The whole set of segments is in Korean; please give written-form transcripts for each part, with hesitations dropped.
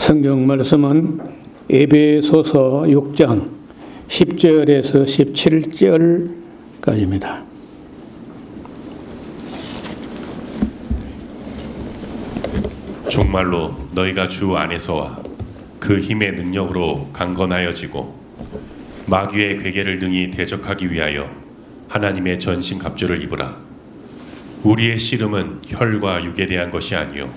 성경 말씀은 에베소서 6장 10절에서 17절까지입니다. 정말로 너희가 주 안에서와 그 힘의 능력으로 강건하여지고 마귀의 괴계를 능히 대적하기 위하여 하나님의 전신 갑주를 입으라. 우리의 씨름은 혈과 육에 대한 것이 아니요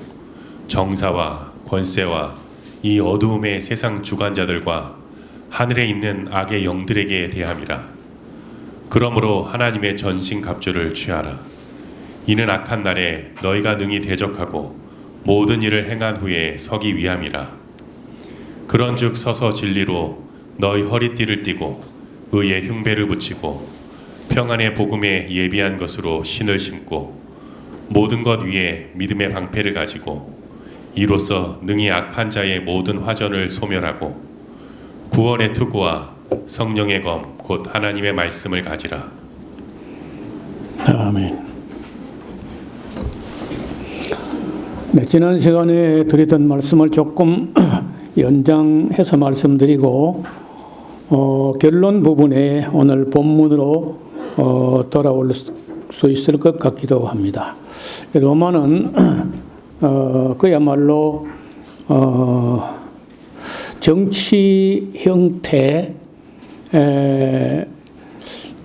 정사와 권세와 이 어두움의 세상 주관자들과 하늘에 있는 악의 영들에게 대함이라. 그러므로 하나님의 전신 갑주를 취하라. 이는 악한 날에 너희가 능히 대적하고 모든 일을 행한 후에 서기 위함이라. 그런즉 서서 진리로 너희 허리띠를 띠고 의의 흉배를 붙이고 평안의 복음에 예비한 것으로 신을 신고 모든 것 위에 믿음의 방패를 가지고 이로써 능히 악한 자의 모든 화전을 소멸하고 구원의 투구와 성령의 검 곧 하나님의 말씀을 가지라. 아멘. 네, 지난 시간에 드리던 말씀을 조금 연장해서 말씀드리고 결론 부분에 오늘 본문으로 돌아올 수 있을 것 같기도 합니다. 로마는 그야말로 정치 형태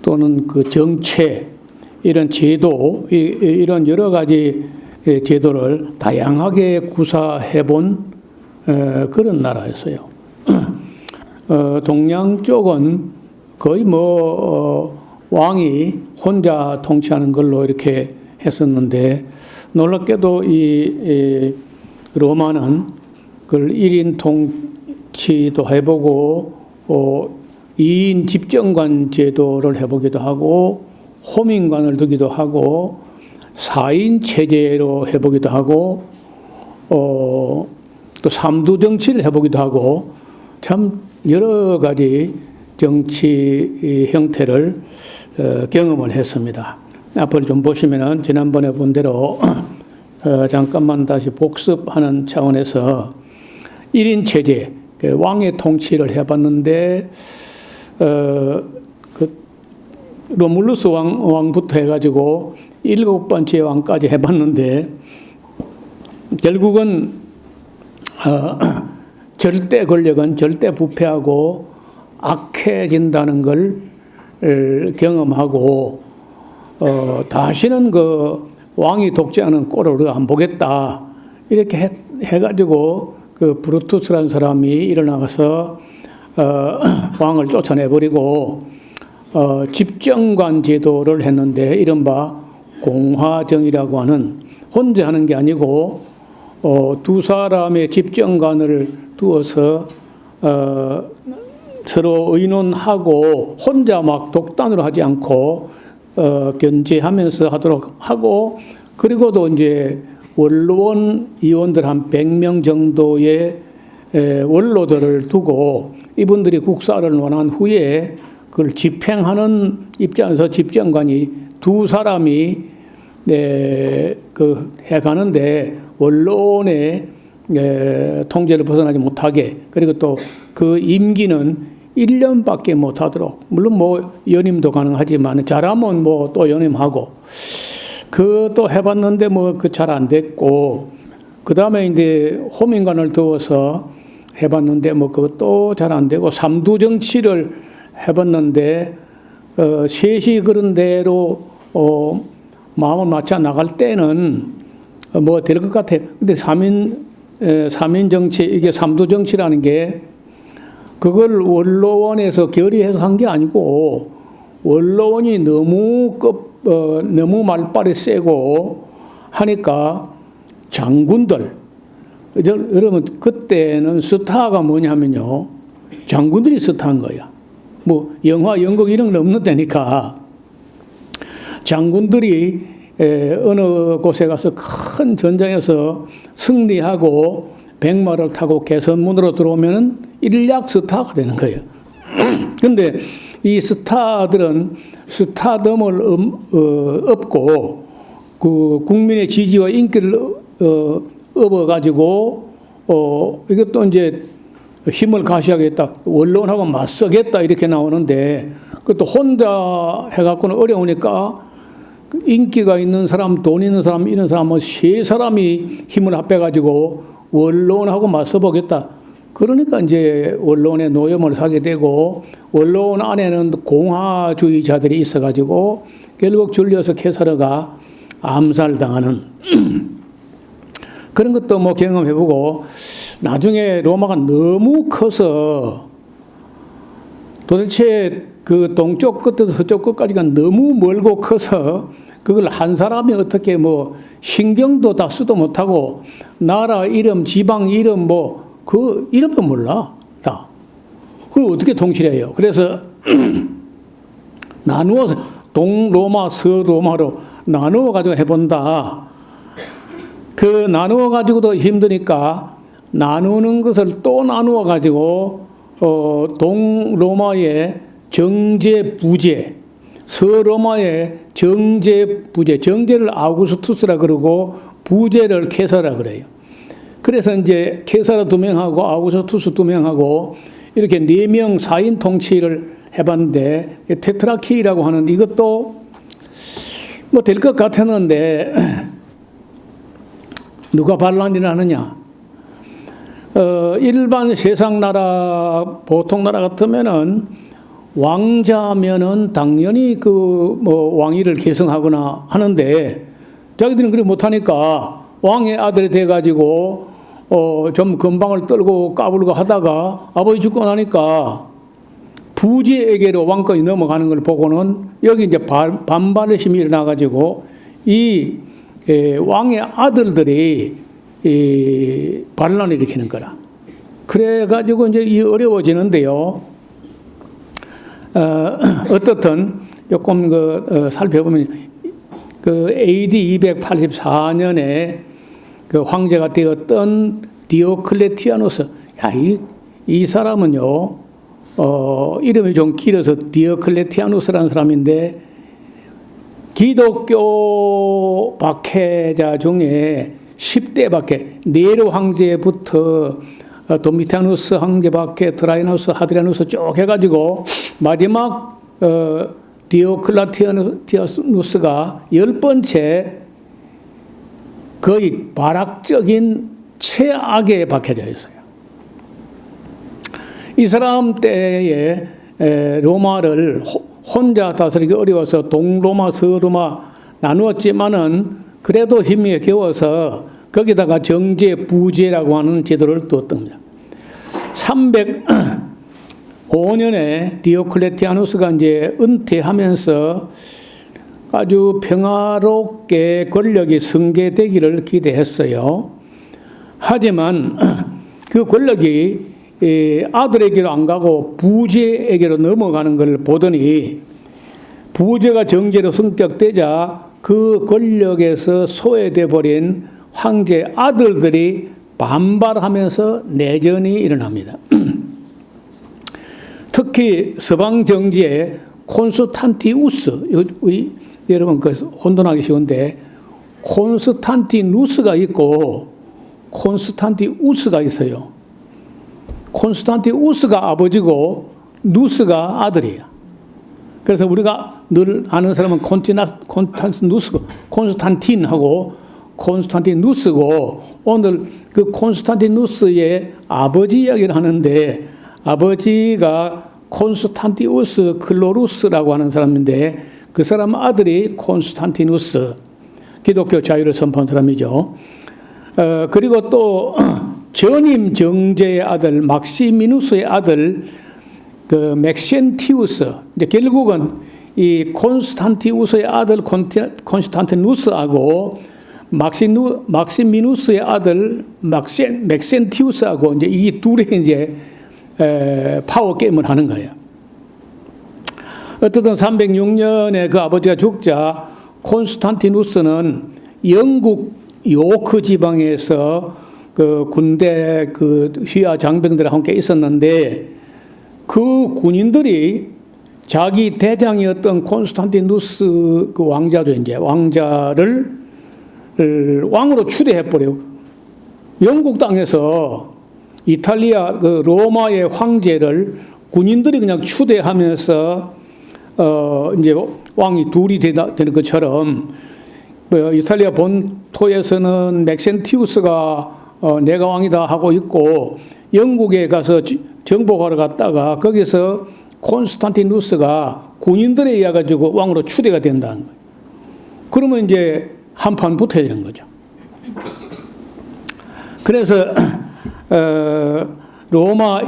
또는 그 정체 이런 제도 이런 여러 가지 제도를 다양하게 구사해 본 그런 나라였어요. 동양 쪽은 거의 왕이 혼자 통치하는 걸로 이렇게 했었는데 놀랍게도 이 로마는 그걸 1인 통치도 해보고 2인 집정관 제도를 해보기도 하고 호민관을 두기도 하고 4인 체제로 해보기도 하고 또 3두 정치를 해보기도 하고 참 여러 가지 정치 형태를 경험을 했습니다. 앞을 좀 보시면은 지난번에 본 대로 잠깐만 다시 복습하는 차원에서 1인 체제, 왕의 통치를 해봤는데 로물루스 왕부터 해가지고 7번째 왕까지 해봤는데 결국은 절대 권력은 절대 부패하고 악해진다는 걸 경험하고 다시는 그 왕이 독재하는 꼴을 안 보겠다 이렇게 해가지고 그 브루투스라는 사람이 일어나서 왕을 쫓아내버리고 집정관 제도를 했는데 이른바 공화정이라고 하는 혼자 하는 게 아니고 두 사람의 집정관을 두어서 서로 의논하고 혼자 막 독단으로 하지 않고 견제하면서 하도록 하고 그리고도 이제 원로원 의원들 한 100명 정도의 원로들을 두고 이분들이 국사를 논한 후에 그걸 집행하는 입장에서 집정관이 두 사람이 그 해가는데 원로원의 통제를 벗어나지 못하게 그리고 또 그 임기는 1년밖에 못하도록 물론 연임도 가능하지만 잘하면 또 연임하고 그 또 해봤는데 그 잘 안 됐고 그 다음에 이제 호민관을 두어서 해봤는데 그것도 잘 안 되고 3두 정치를 해봤는데 셋이 그런 대로 마음을 맞춰 나갈 때는 될 것 같아요. 근데 3인 정치 이게 3두 정치라는 게 그걸 원로원에서 결의해서 한 게 아니고 원로원이 너무 말빨이 세고 하니까 장군들 여러분 그때는 스타가 뭐냐면요 장군들이 스타인 거야. 영화 연극 이런 건 없는 데니까 장군들이 어느 곳에 가서 큰 전장에서 승리하고 백마를 타고 개선문으로 들어오면은 일약 스타가 되는 거예요. 근데 이 스타들은 스타덤을 얻고 그 국민의 지지와 인기를 얻어가지고 이것도 이제 힘을 가시하겠다, 원론하고 맞서겠다 이렇게 나오는데 그것도 혼자 해갖고는 어려우니까 인기가 있는 사람, 돈 있는 사람, 이런 사람은 세 사람이 힘을 합해가지고 원론하고 맞서보겠다. 그러니까 이제 원론의 노염을 사게 되고 원론 안에는 공화주의자들이 있어가지고 결국 줄리어스 케사르가 암살당하는 그런 것도 뭐 경험해보고 나중에 로마가 너무 커서 도대체 그 동쪽 끝에서 서쪽 끝까지가 너무 멀고 커서 그걸 한 사람이 어떻게 뭐 신경도 다 쓰도 못하고 나라 이름, 지방 이름 뭐 그 이름도 몰라 다. 그걸 어떻게 통치해요? 그래서 나누어서 동로마, 서로마로 나누어 가지고 해본다. 그 나누어 가지고도 힘드니까 나누는 것을 또 나누어 가지고 동로마의 정제 부제, 서로마의 정제 부제, 정제를 아우구스투스라 그러고 부제를 케사라 그래요. 그래서 이제 케사라 2명하고 아우구스투스 2명하고 이렇게 4명 4인 통치를 해봤는데 테트라키라고 하는 이것도 뭐 될 것 같았는데 누가 반란을 하느냐? 일반 세상 나라, 보통 나라 같으면은 왕자면은 당연히 그 뭐 왕위를 계승하거나 하는데 자기들은 그렇게 못하니까 왕의 아들이 돼가지고 좀 건방을 떨고 까불고 하다가 아버지 죽고 나니까 부제에게로 왕권이 넘어가는 걸 보고는 여기 이제 반발의 힘이 일어나가지고 이 왕의 아들들이 반란을 일으키는 거라. 그래가지고 이제 이 어려워지는데요. 어떻든 조금 살펴보면 그 AD 284년에 그 황제가 되었던 디오클레티아누스. 야, 이 사람은요, 이름이 좀 길어서 디오클레티아누스라는 사람인데 기독교 박해자 중에 10대 박해, 네로 황제부터 도미티아누스 황제 박해, 트라이누스, 하드리아누스 쭉 해가지고 마지막 디오클레티아누스가 10번째 거의 발악적인 최악의 박해자였어요. 이 사람 때에 로마를 혼자 다스리기 어려워서 동로마, 서로마 나누었지만은 그래도 힘이 겨워서 거기다가 정제, 부제라고 하는 제도를 두었던 겁니다. 305년에 디오클레티아누스가 이제 은퇴하면서 아주 평화롭게 권력이 승계되기를 기대했어요. 하지만 그 권력이 아들에게로 안 가고 부제에게로 넘어가는 걸 보더니 부제가 정제로 승격되자 그 권력에서 소외돼 버린 황제 아들들이 반발하면서 내전이 일어납니다. 특히 서방 정지에 콘스탄티우스, 우리 여러분 그 혼돈하기 쉬운데 콘스탄티누스가 있고 콘스탄티우스가 있어요. 콘스탄티우스가 아버지고 누스가 아들이에요. 그래서 우리가 늘 아는 사람은 콘스탄틴하고 콘스탄티누스고 오늘 그 콘스탄티누스의 아버지 이야기를 하는데 아버지가 콘스탄티우스 클로루스라고 하는 사람인데 그 사람 아들이 콘스탄티누스, 기독교 자유를 선포한 사람이죠. 그리고 또 전임 정제의 아들 막시미누스의 아들 그 맥센티우스, 이제 결국은 이 콘스탄티우스의 아들 콘스탄티누스하고 막시미누스의 아들 맥센티우스하고 이제 이 둘이 이제 파워 게임을 하는 거예요. 어쨌든 306년에 그 아버지가 죽자 콘스탄티누스는 영국 요크 지방에서 그 군대 그 휘하 장병들과 함께 있었는데 그 군인들이 자기 대장이었던 콘스탄티누스 그 왕자도 이제 왕자를 왕으로 추대해 버리고 영국 땅에서 이탈리아 그 로마의 황제를 군인들이 그냥 추대하면서 이제 왕이 둘이 되는 것처럼 이탈리아 본토에서는 맥센티우스가 내가 왕이다 하고 있고 영국에 가서 정복하러 갔다가 거기서 콘스탄티누스가 군인들에 의해 가지고 왕으로 추대가 된다는 거예요. 그러면 이제 한판 붙어야 되는 거죠. 그래서 로마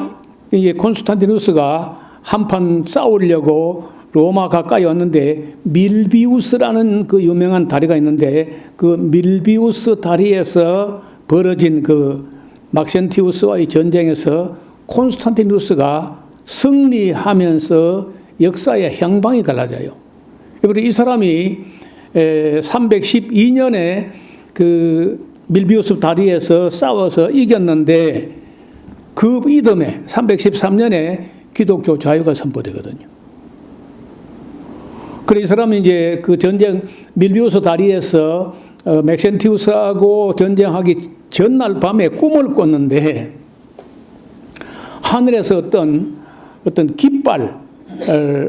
이제 콘스탄티누스가 한판 싸우려고 로마 가까이 왔는데 밀비우스라는 그 유명한 다리가 있는데 그 밀비우스 다리에서 벌어진 그 막센티우스와의 전쟁에서 콘스탄티누스가 승리하면서 역사의 향방이 갈라져요. 그리고 이 사람이 312년에 그 밀비우스 다리에서 싸워서 이겼는데 그 이듬해 313년에 기독교 자유가 선포되거든요. 그래서 이 사람이 이제 그 전쟁 밀비우스 다리에서 맥센티우스하고 전쟁하기 전날 밤에 꿈을 꿨는데 하늘에서 어떤 깃발,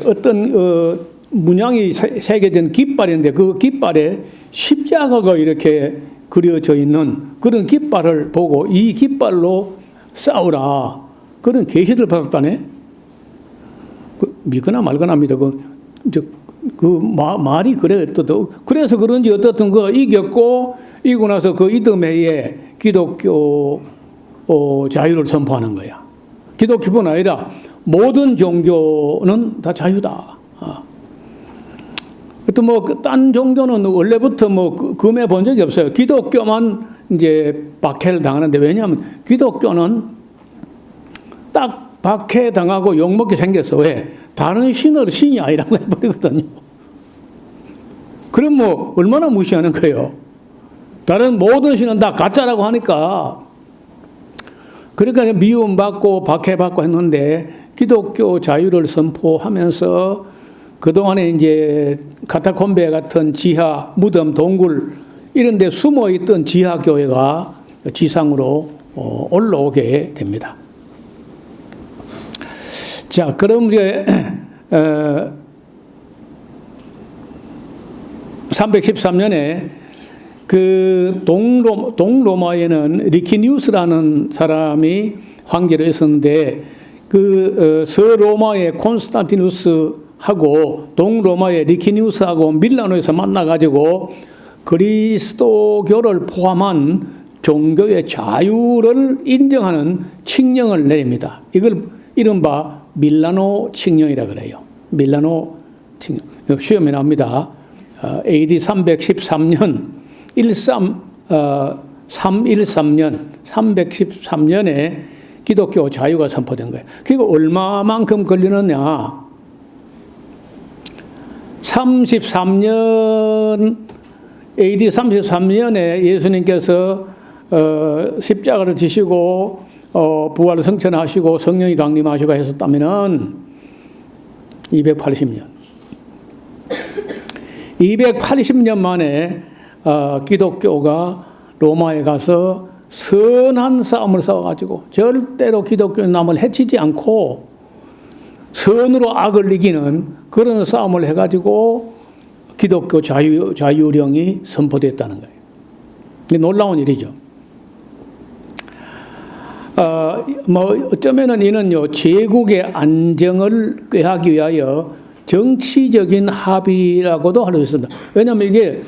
어떤 문양이 새겨진 깃발인데 그 깃발에 십자가가 이렇게 그려져 있는 그런 깃발을 보고 이 깃발로 싸우라 그런 계시를 받았다네. 믿거나 말거나 합니다. 말이 그래. 그래서 그런지 어떻든 이겼고 이기고 나서 그 이듬해에 기독교 자유를 선포하는 거야. 기독교뿐 아니라 모든 종교는 다 자유다. 또 딴 종교는 원래부터 금해 본 적이 없어요. 기독교만 이제 박해를 당하는데 왜냐하면 기독교는 딱 박해 당하고 욕먹게 생겼어. 왜? 다른 신이 아니라고 해버리거든요. 그럼 얼마나 무시하는 거예요? 다른 모든 신은 다 가짜라고 하니까. 그러니까 미움받고 박해받고 했는데 기독교 자유를 선포하면서 그동안에 이제 카타콤베 같은 지하, 무덤, 동굴 이런 데 숨어 있던 지하교회가 지상으로 올라오게 됩니다. 자, 그럼 이제 313년에 그 동로마에는 리키니우스라는 사람이 황제로 있었는데 그 서로마의 콘스탄티누스하고 동로마의 리키니우스하고 밀라노에서 만나가지고 그리스도교를 포함한 종교의 자유를 인정하는 칙령을 내립니다. 이걸 이른바 밀라노 칙령이라 그래요. 밀라노 칙령. 시험에 나옵니다. AD 313년 313년에 기독교 자유가 선포된 거예요. 그게 얼마만큼 걸리느냐? 33년 AD 33년에 예수님께서 십자가를 지시고 부활을 성천하시고 성령이 강림하시고 하셨다면은 280년. 280년 만에 기독교가 로마에 가서 선한 싸움을 싸워가지고 절대로 기독교 남을 해치지 않고 선으로 악을 이기는 그런 싸움을 해가지고 기독교 자유령이 선포됐다는 거예요. 놀라운 일이죠. 어쩌면은 이는요, 제국의 안정을 꾀하기 위하여 정치적인 합의라고도 할 수 있습니다. 왜냐하면 이게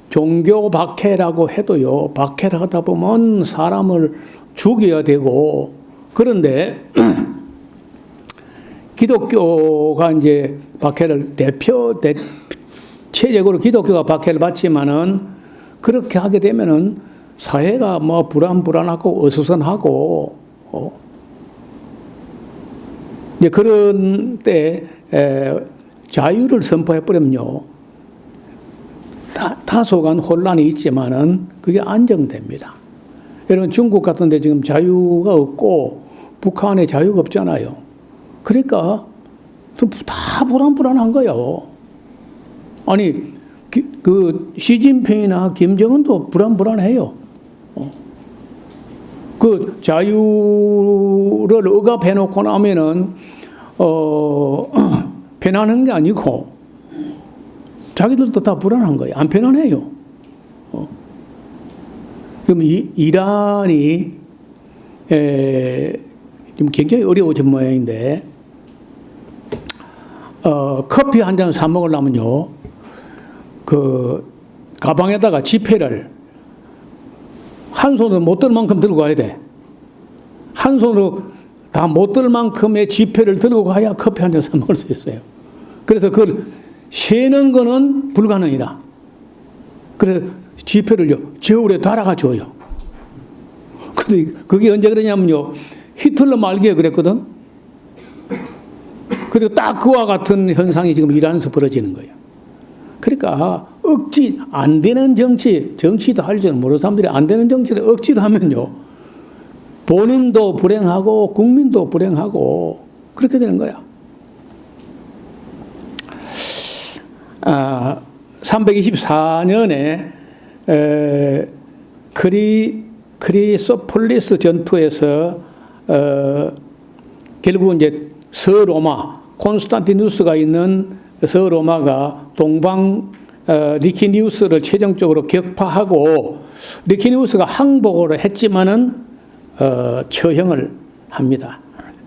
종교 박해라고 해도요, 박해를 하다 보면 사람을 죽여야 되고, 그런데 기독교가 이제 박해를 대체적으로 기독교가 박해를 받지만은 그렇게 하게 되면은 사회가 불안하고 어수선하고, 이제 그런 때 자유를 선포해버리면요, 다소간 혼란이 있지만은 그게 안정됩니다. 여러분, 중국 같은 데 지금 자유가 없고 북한에 자유가 없잖아요. 그러니까 다 불안한 거예요. 아니, 그 시진핑이나 김정은도 불안해요. 그 자유를 억압해놓고 나면은 편안한 게 아니고 자기들도 다 불안한 거예요. 안 편안해요. 그럼 이란이 지금 굉장히 어려워진 모양인데 커피 한 잔 사 먹으려면요, 그 가방에다가 지폐를 한 손으로 못 들 만큼 들고 가야 돼. 한 손으로 다 못 들 만큼의 지폐를 들고 가야 커피 한 잔 사 먹을 수 있어요. 그래서 그걸 세는 거는 불가능이다. 그래서 지폐를요, 저울에 달아가 줘요. 근데 그게 언제 그러냐면요, 히틀러 말기에 그랬거든. 그리고 딱 그와 같은 현상이 지금 이란에서 벌어지는 거예요. 그러니까 억지, 안 되는 정치도 할 줄 모르는 사람들이 안 되는 정치를 억지로 하면요, 본인도 불행하고 국민도 불행하고 그렇게 되는 거야. 324년에 크리소폴리스 전투에서 결국 이제 서로마, 콘스탄티누스가 있는 서로마가 동방 리키니우스를 최종적으로 격파하고, 리키니우스가 항복을 했지만은 처형을 합니다.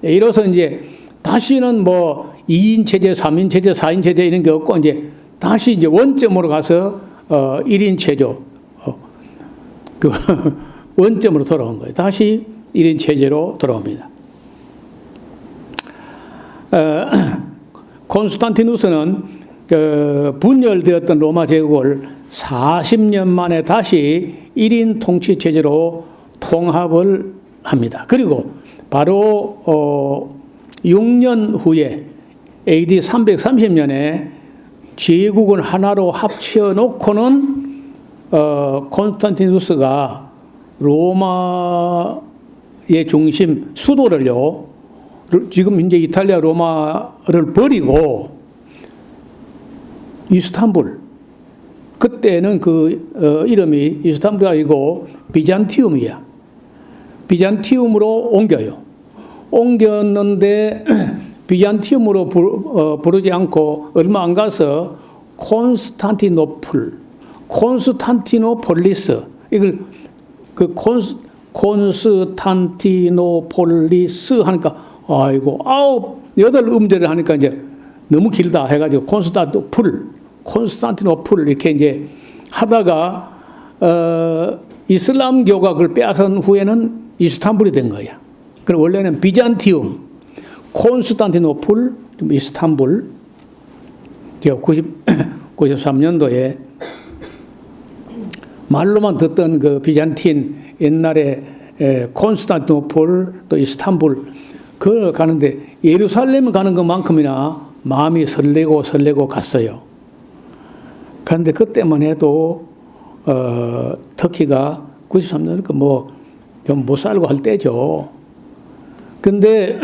이로써 이제 다시는 뭐 2인 체제, 3인 체제, 4인 체제 이런 게 없고 이제 다시 이제 원점으로 가서 1인 체조, 그 원점으로 돌아온 거예요. 다시 1인 체제로 돌아옵니다. 콘스탄티누스는 분열되었던 로마 제국을 40년 만에 다시 1인 통치 체제로 통합을 합니다. 그리고 바로 6년 후에 AD 330년에 제국을 하나로 합쳐놓고는 콘스탄티누스가 로마의 중심 수도를요, 지금 이제 이탈리아 로마를 버리고 이스탄불, 그때는 그 이름이 이스탄불이 아니고 비잔티움이야. 비잔티움으로 옮겨요. 옮겼는데 비잔티움으로 부르지 않고 얼마 안 가서 콘스탄티노폴리스, 이걸 그 콘스탄티노폴리스 하니까 아이고 8 음절을 하니까 이제 너무 길다 해가지고 콘스탄티노플 이렇게 이제 하다가 이슬람교가 그걸 빼앗은 후에는 이스탄불이 된 거야. 그럼 원래는 비잔티움, 콘스탄티노플, 이스탄불. 제가 93년도에 말로만 듣던 그 비잔틴 옛날에 콘스탄티노플 또 이스탄불 그걸 가는데 예루살렘 가는 것만큼이나 마음이 설레고 갔어요. 그런데 그때만 해도 터키가 93년 뭐 좀 못 살고 할 때죠. 근데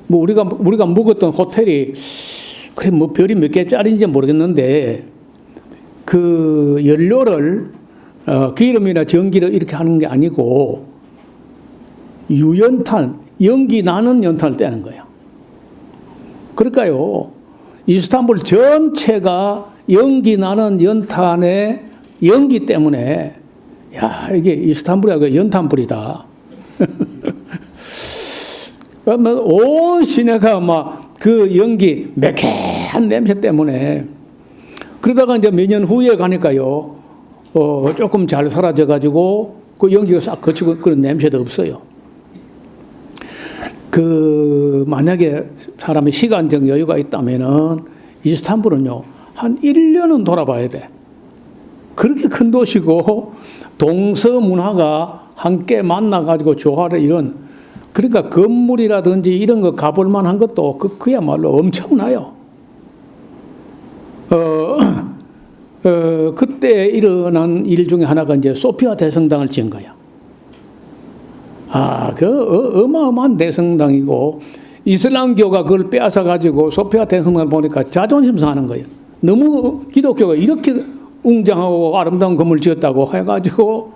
뭐 우리가 묵었던 호텔이 그래 뭐 별이 몇 개짜리인지 모르겠는데 그 연료를 기름이나 전기를 이렇게 하는 게 아니고 유연탄, 연기 나는 연탄을 떼는 거예요. 그러니까요, 이스탄불 전체가 연기 나는 연탄의 연기 때문에 야, 이게 이스탄불이 연탄불이다. 온 시내가 막 그 연기, 매캐한 냄새 때문에. 그러다가 이제 몇 년 후에 가니까요, 조금 잘 사라져가지고 그 연기가 싹 거치고 그런 냄새도 없어요. 만약에 사람이 시간적 여유가 있다면은 이스탄불은요, 한 1년은 돌아봐야 돼. 그렇게 큰 도시고, 동서 문화가 함께 만나가지고 조화를 이런, 그러니까 건물이라든지 이런 거 가볼 만한 것도 그야말로 엄청나요. 그때 일어난 일 중에 하나가 이제 소피아 대성당을 지은 거야. 어마어마한 대성당이고, 이슬람교가 그걸 빼앗아가지고 소피아 대성당을 보니까 자존심 상하는 거예요. 너무 기독교가 이렇게 웅장하고 아름다운 건물을 지었다고 해가지고,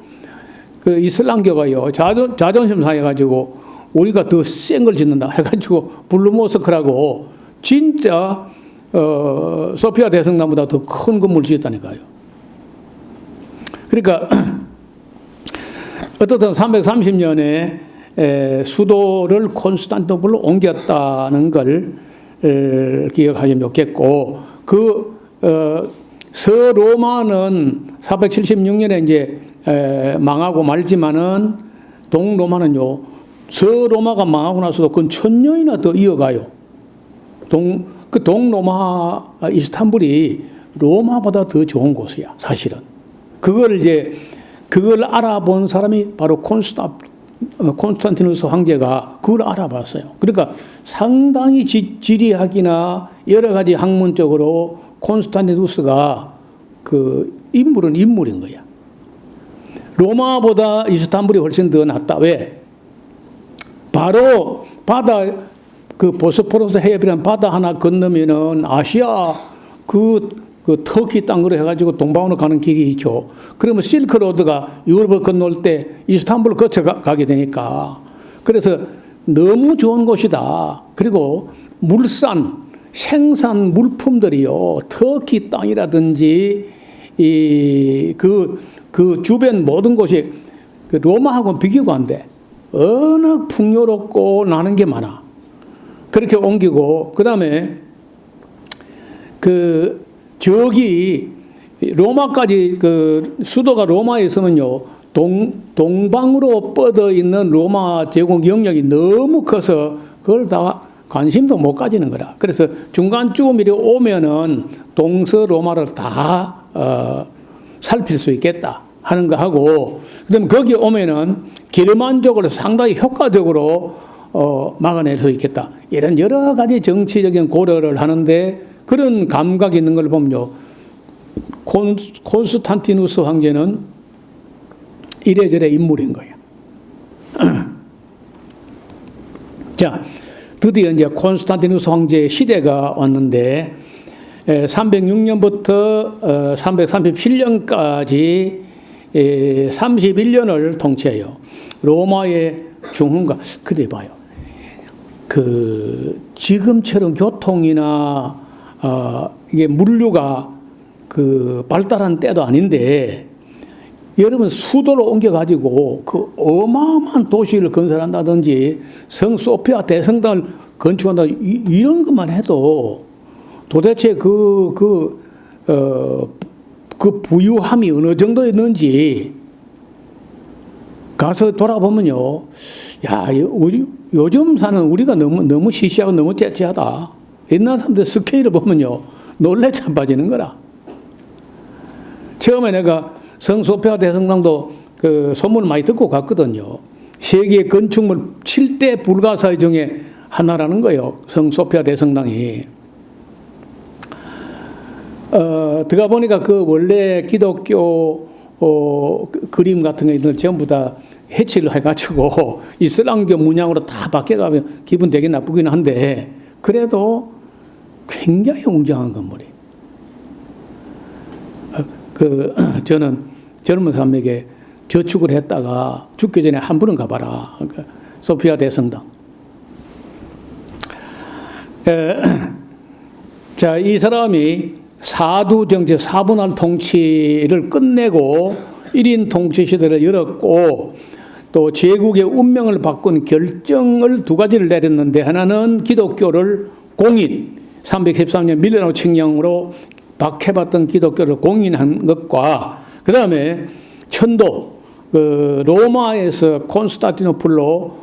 그 이슬람교가요 자존심 상해가지고 우리가 더 센 걸 짓는다 해가지고 블루모스크라고 진짜 소피아 대성당보다 더 큰 건물 지었다니까요. 그러니까 어떻든 330년에 수도를 콘스탄티노플로 옮겼다는 걸 기억하시면 좋겠고, 그 서로마는 476년에 이제 망하고 말지만은 동로마는요, 서로마가 망하고 나서도 그 1000년이나 더 이어가요. 그 동로마 이스탄불이 로마보다 더 좋은 곳이야, 사실은. 그걸 알아본 사람이 바로 콘스탄티누스 황제가 그걸 알아봤어요. 그러니까 상당히 지리학이나 여러 가지 학문적으로 콘스탄티누스가 그 인물인 거야. 로마보다 이스탄불이 훨씬 더 낫다. 왜? 바로 그 보스포러스 해협이라는 바다 하나 건너면은 아시아 그 터키 땅으로 해가지고 동방으로 가는 길이 있죠. 그러면 실크로드가 유럽을 건널 때 이스탄불을 거쳐 가게 되니까. 그래서 너무 좋은 곳이다. 그리고 생산 물품들이요, 터키 땅이라든지 그 주변 모든 곳이 그 로마하고는 비교가 안 돼. 워낙 풍요롭고 나는 게 많아. 그렇게 옮기고, 그 다음에 저기 로마까지 그 수도가 로마에 있으면요, 동방으로 뻗어 있는 로마 제국 영역이 너무 커서 그걸 다 관심도 못 가지는 거라. 그래서 중간쯤 이렇게 오면은 동서로마를 다 살필 수 있겠다 하는 거 하고, 그다음에 거기 오면은 게르만족을 상당히 효과적으로 막아낼 수 있겠다. 이런 여러 가지 정치적인 고려를 하는데 그런 감각이 있는 걸 보면요, 콘스탄티누스 황제는 이래저래 인물인 거예요. 자, 드디어 이제 콘스탄티누스 황제의 시대가 왔는데 306년부터 337년까지 31년을 통치해요. 로마의 중흥가. 그래 봐요. 지금처럼 교통이나 이게 물류가 발달한 때도 아닌데, 여러분 수도로 옮겨가지고 그 어마어마한 도시를 건설한다든지 성 소피아 대성당을 건축한다, 이런 것만 해도 도대체 그 부유함이 어느 정도 있는지 가서 돌아보면요, 야, 요즘 사는 우리가 너무 시시하고 너무 째째하다. 옛날 사람들 스케일을 보면요, 놀래 자빠지는 거라. 처음에 내가 성소피아 대성당도 소문을 많이 듣고 갔거든요. 세계 건축물 7대 불가사의 중에 하나라는 거예요, 성소피아 대성당이. 들어가 보니까 그 원래 기독교 그림 같은 거 전부 다 해치를 해가지고 이슬람교 문양으로 다 바뀌어가면 기분 되게 나쁘긴 한데, 그래도 굉장히 웅장한 건물이. 저는 젊은 사람에게 저축을 했다가 죽기 전에 한 번은 가봐라. 그러니까 소피아 대성당. 자, 이 사람이 사두 정치, 사분할 통치를 끝내고 1인 통치 시대를 열었고, 또 제국의 운명을 바꾼 결정을 두 가지를 내렸는데, 하나는 기독교를 공인, 313년 밀레노 칙령으로 박해받던 기독교를 공인한 것과, 그 다음에 천도, 로마에서 콘스탄티노플로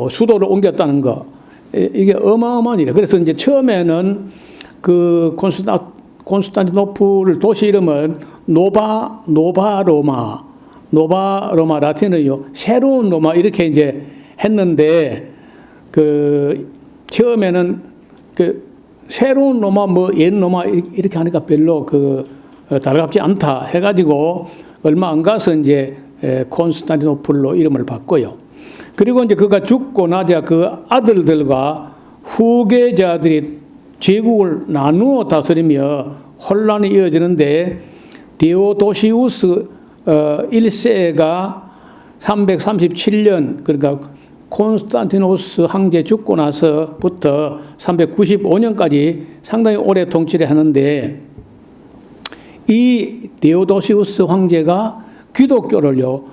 수도를 옮겼다는 거, 이게 어마어마한 일이에요. 그래서 이제 처음에는 그 콘스탄티노플 도시 이름은 노바로마 라틴어요, 새로운 로마 이렇게 이제 했는데, 처음에는 새로운 로마 옛 로마 이렇게 하니까 별로 달갑지 않다 해가지고 얼마 안 가서 이제 콘스탄티노플로 이름을 바꿔요. 그리고 이제 그가 죽고 나자 그 아들들과 후계자들이 제국을 나누어 다스리며 혼란이 이어지는데, 디오도시우스 1세가 337년 그러니까 콘스탄티노스 황제 죽고 나서부터 395년까지 상당히 오래 통치를 하는데 이 데오도시우스 황제가 기독교를요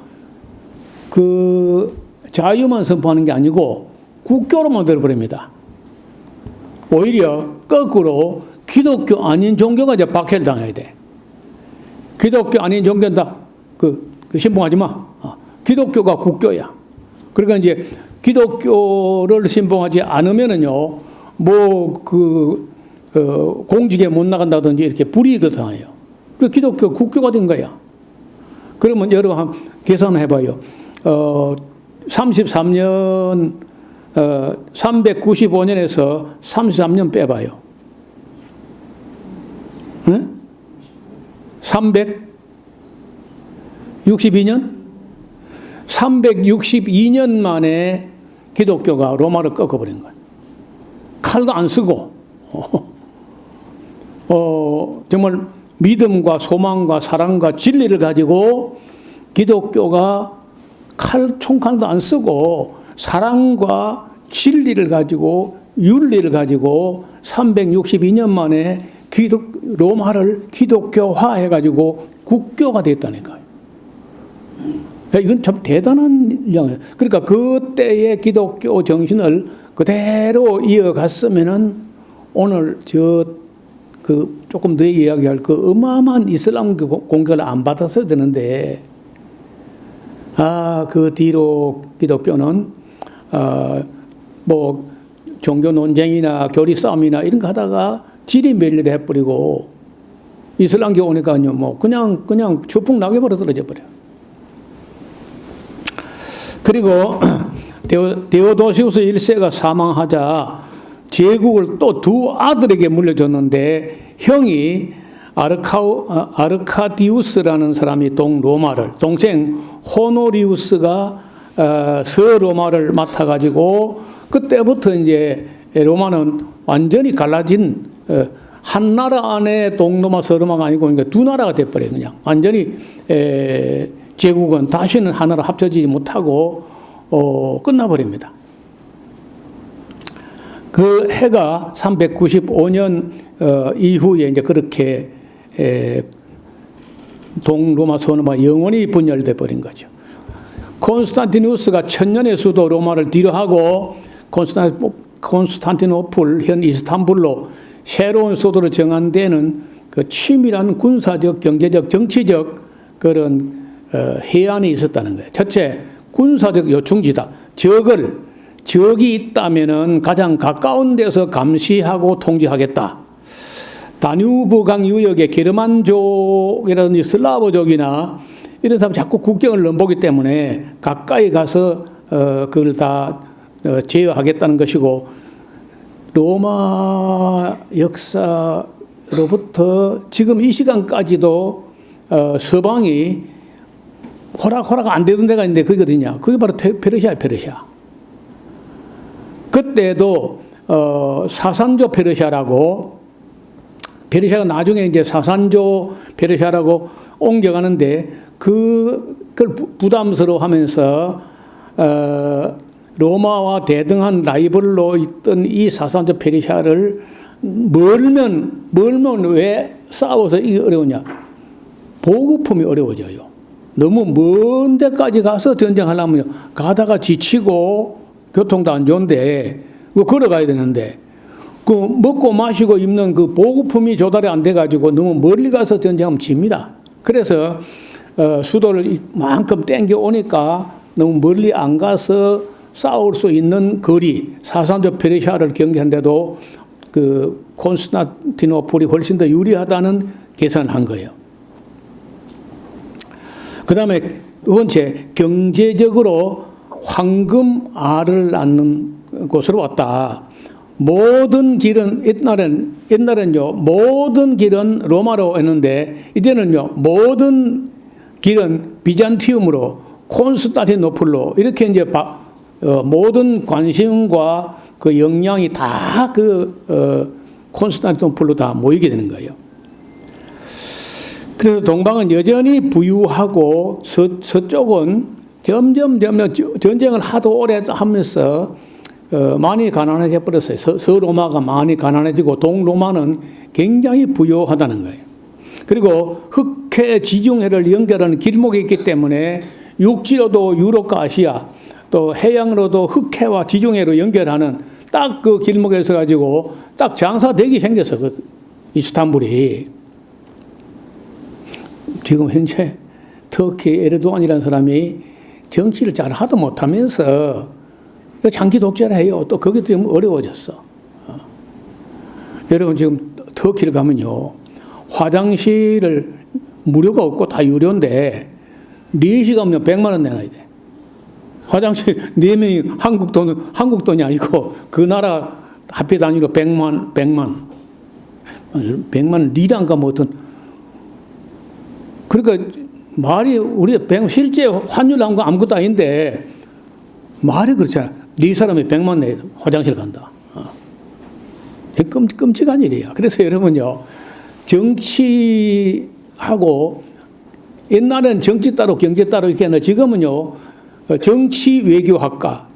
그 자유만 선포하는 게 아니고 국교로 만들어버립니다. 오히려 거꾸로 기독교 아닌 종교가 이제 박해를 당해야 돼. 기독교 아닌 종교는 다 그 신봉하지 마. 기독교가 국교야. 그러니까 이제 기독교를 신봉하지 않으면은요, 공직에 못 나간다든지 이렇게 불이익을 당해요. 그래서 기독교 국교가 된 거야. 그러면 여러분 한번 계산해 봐요. 33년, 395년에서 33년 빼봐요. 응? 362년? 362년 만에 기독교가 로마를 꺾어버린 거예요. 칼도 안 쓰고, 정말 믿음과 소망과 사랑과 진리를 가지고 기독교가 총칼도 안 쓰고 사랑과 진리를 가지고 윤리를 가지고 362년 만에 로마를 기독교화 해가지고 국교가 됐다니까요. 이건 참 대단한 일이에요. 그러니까 그때의 기독교 정신을 그대로 이어갔으면은 오늘 조금 더 이야기할 그 어마어마한 이슬람 공격을 안 받았어야 되는데, 그 뒤로 기독교는, 종교 논쟁이나 교리 싸움이나 이런 거 하다가 지리멸리를 해버리고, 이슬람교 오니까요, 그냥 추풍 낙엽으로 떨어져 버려요. 그리고 데오도시우스 1세가 사망하자 제국을 또 두 아들에게 물려줬는데 형이 아르카디우스라는 사람이 동로마를, 동생 호노리우스가 서로마를 맡아가지고 그때부터 이제 로마는 완전히 갈라진 한 나라 안에 동로마 서로마가 아니고 그러니까 두 나라가 돼버려요. 그냥 완전히 제국은 다시는 하나로 합쳐지지 못하고 끝나버립니다. 그 해가 395년 이후에 이제 그렇게 동로마 서로마 영원히 분열돼 버린 거죠. 콘스탄티누스가 천년의 수도 로마를 뒤로하고 콘스탄티노플 현 이스탄불로 새로운 수도를 정한 데는 그 치밀한 군사적, 경제적, 정치적 그런 해안이 있었다는 거예요. 첫째, 군사적 요충지다. 적이 있다면은 가장 가까운 데서 감시하고 통제하겠다. 다뉴브강 유역의 게르만족이라든지 슬라브족이나 이런 사람 자꾸 국경을 넘보기 때문에 가까이 가서 그걸 다 제어하겠다는 것이고, 로마 역사로부터 지금 이 시간까지도 서방이 호락 안 되던 데가 있는데 그게 어디냐? 그게 바로 페르시아야, 페르시아. 그때도 사산조 페르시아라고, 페르시아가 나중에 이제 사산조 페르시아라고 옮겨가는데 그걸 부담스러워하면서 로마와 대등한 라이벌로 있던 이 사산조 페르시아를 멀면 왜 싸워서 이게 어려우냐? 보급품이 어려워져요. 너무 먼 데까지 가서 전쟁하려면 가다가 지치고 교통도 안 좋은데 걸어가야 되는데 그 먹고 마시고 입는 그 보급품이 조달이 안 돼가지고 너무 멀리 가서 전쟁하면 집니다. 그래서 수도를 이만큼 땡겨 오니까 너무 멀리 안 가서 싸울 수 있는 거리, 사산조 페르시아를 경계한데도 그 콘스탄티노플이 훨씬 더 유리하다는 계산을 한 거예요. 그 다음에 두 번째, 경제적으로 황금알을 낳는 곳으로 왔다. 모든 길은 옛날엔요 모든 길은 로마로 했는데 이제는요 모든 길은 비잔티움으로 콘스탄티노플로 이렇게 이제 모든 관심과 그 역량이 다 콘스탄티노플로 다 모이게 되는 거예요. 그래서 동방은 여전히 부유하고 서쪽은 점점 전쟁을 하도 오래 하면서 많이 가난해져 버렸어요. 서로마가 많이 가난해지고 동로마는 굉장히 부유하다는 거예요. 그리고 흑해 지중해를 연결하는 길목이 있기 때문에 육지로도 유럽과 아시아, 또 해양으로도 흑해와 지중해로 연결하는 딱 그 길목에서 가지고 딱 장사되기 생겨서 그 이스탄불이 지금 현재 터키 에르도안이라는 사람이 정치를 잘 하도 못하면서 장기 독재를 해요. 또 그게 좀 어려워졌어. 여러분 지금 터키를 가면요, 화장실을 무료가 없고 다 유료인데 4시간 가면 100만 원 내놔야 돼. 화장실 4명이 한국 돈이 아니고 그 나라 화폐 단위로 100만 리란가 뭐 어떤, 그러니까 말이 우리 실제 환율 나온 거 아무것도 아닌데 말이 그렇잖아. 네 사람이 100만 내 화장실 간다. 끔찍한 일이야. 그래서 여러분요, 정치하고 옛날에는 정치 따로 경제 따로 이렇게 했는데 지금은요, 정치 외교학과,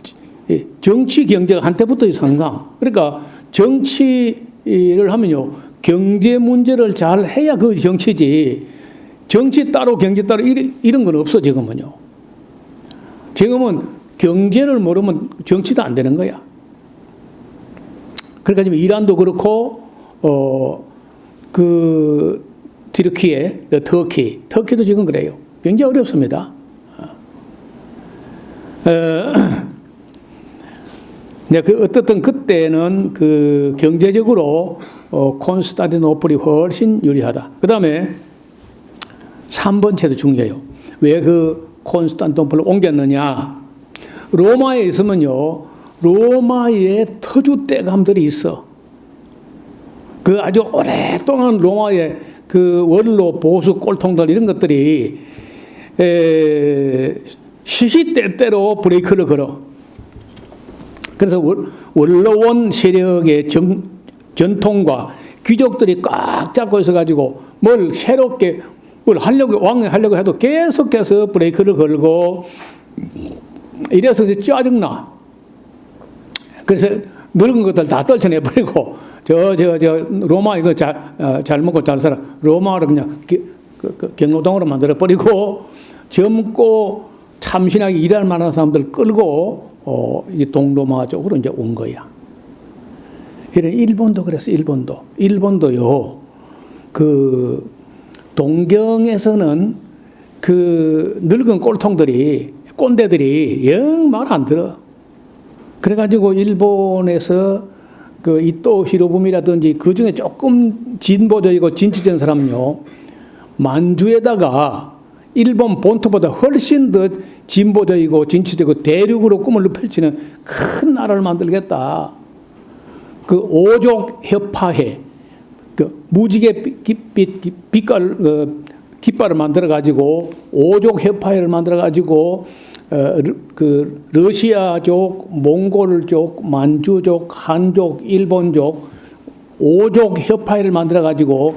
정치 경제가 한테 붙어 있어 항상. 그러니까 정치를 하면요, 경제 문제를 잘 해야 그 정치지. 정치 따로 경제 따로 이런 건 없어 지금은요. 지금은 경제를 모르면 정치도 안 되는 거야. 그러니까 지금 이란도 그렇고 그 튀르키예, 터키도 지금 그래요. 굉장히 어렵습니다. 네, 어떻든 그때는 그 경제적으로 콘스탄티노플이 훨씬 유리하다. 그 다음에 3번째도 중요해요. 왜 그 콘스탄티노플을 옮겼느냐? 로마에 있으면요, 로마의 터줏대감들이 있어. 그 아주 오랫동안 로마의 그 원로, 보수, 꼴통들 이런 것들이 시시때때로 브레이크를 걸어. 그래서 원로원 세력의 전통과 귀족들이 꽉 잡고 있어가지고 뭘 새롭게 뭘 하려고, 왕이 하려고 해도 계속해서 브레이크를 걸고 이래서 이제 짜증나. 그래서 늙은 것들 다 떨쳐내버리고 로마 이거 잘 먹고 잘 살아. 로마를 그냥 경로당으로 만들어버리고 젊고 참신하게 일할 만한 사람들 끌고 이 동로마 쪽으로 이제 온 거야. 이런 일본도 그래서 일본도요. 그 동경에서는 그 늙은 꼰대들이 영 말 안 들어. 그래가지고 일본에서 그 이토 히로부미라든지 그 중에 조금 진보적이고 진취적인 사람은요, 만주에다가 일본 본토보다 훨씬 더 진보적이고 진취적이고 대륙으로 꿈을 펼치는 큰 나라를 만들겠다. 그 오족 협파회, 그 무지개 깃발을 만들어 가지고 오족 협파회를 만들어 가지고 그 러시아족, 몽골족, 만주족, 한족, 일본족 오족 협파회를 만들어 가지고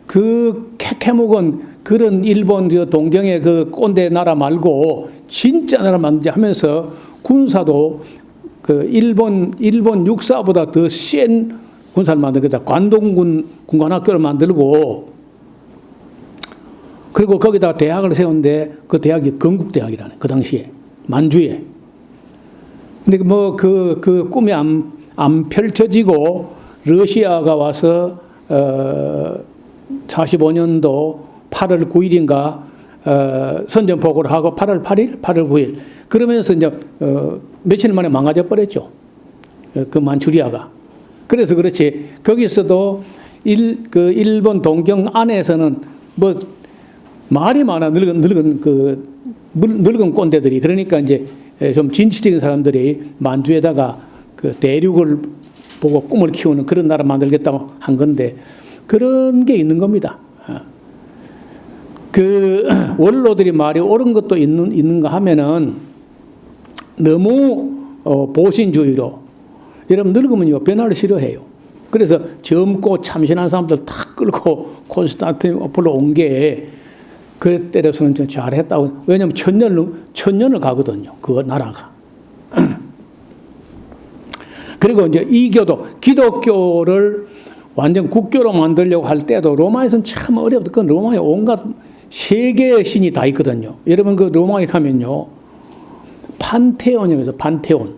그 캐캐묵은 그런 일본 동경의 그 꼰대 나라 말고 진짜 나라 만들자 하면서 군사도 그 일본 육사보다 더 센 군사를 만들겠다. 관동군 군관학교를 만들고, 그리고 거기다가 대학을 세웠는데 그 대학이 건국대학이라네. 그 당시에 만주에. 근데 뭐 그 꿈이 안 펼쳐지고 러시아가 와서 45년도 8월 9일인가 선전포고를 하고 8월 8일, 8월 9일 그러면서 이제 며칠 만에 망가져 버렸죠. 그 만추리아가. 그래서 그렇지. 거기서도 일본 동경 안에서는 뭐 말이 많아. 늙은 꼰대들이. 그러니까 이제 좀 진취적인 사람들이 만주에다가 그 대륙을 보고 꿈을 키우는 그런 나라 만들겠다고 한 건데 그런 게 있는 겁니다. 그 원로들이 말이 옳은 것도 있는가 하면은 너무 보신주의로, 여러분 늙으면요 변화를 싫어해요. 그래서 젊고 참신한 사람들 다 끌고 콘스탄티노플로 온 게 그때로서는 좀 잘했다고. 왜냐하면 천년을 가거든요. 그 나라가. 그리고 이제 이교도, 기독교를 완전 국교로 만들려고 할 때도 로마에서는 참 어렵다. 그 로마에 온갖 세계의 신이 다 있거든요. 여러분 그 로마에 가면요. 판테온이면서 판테온.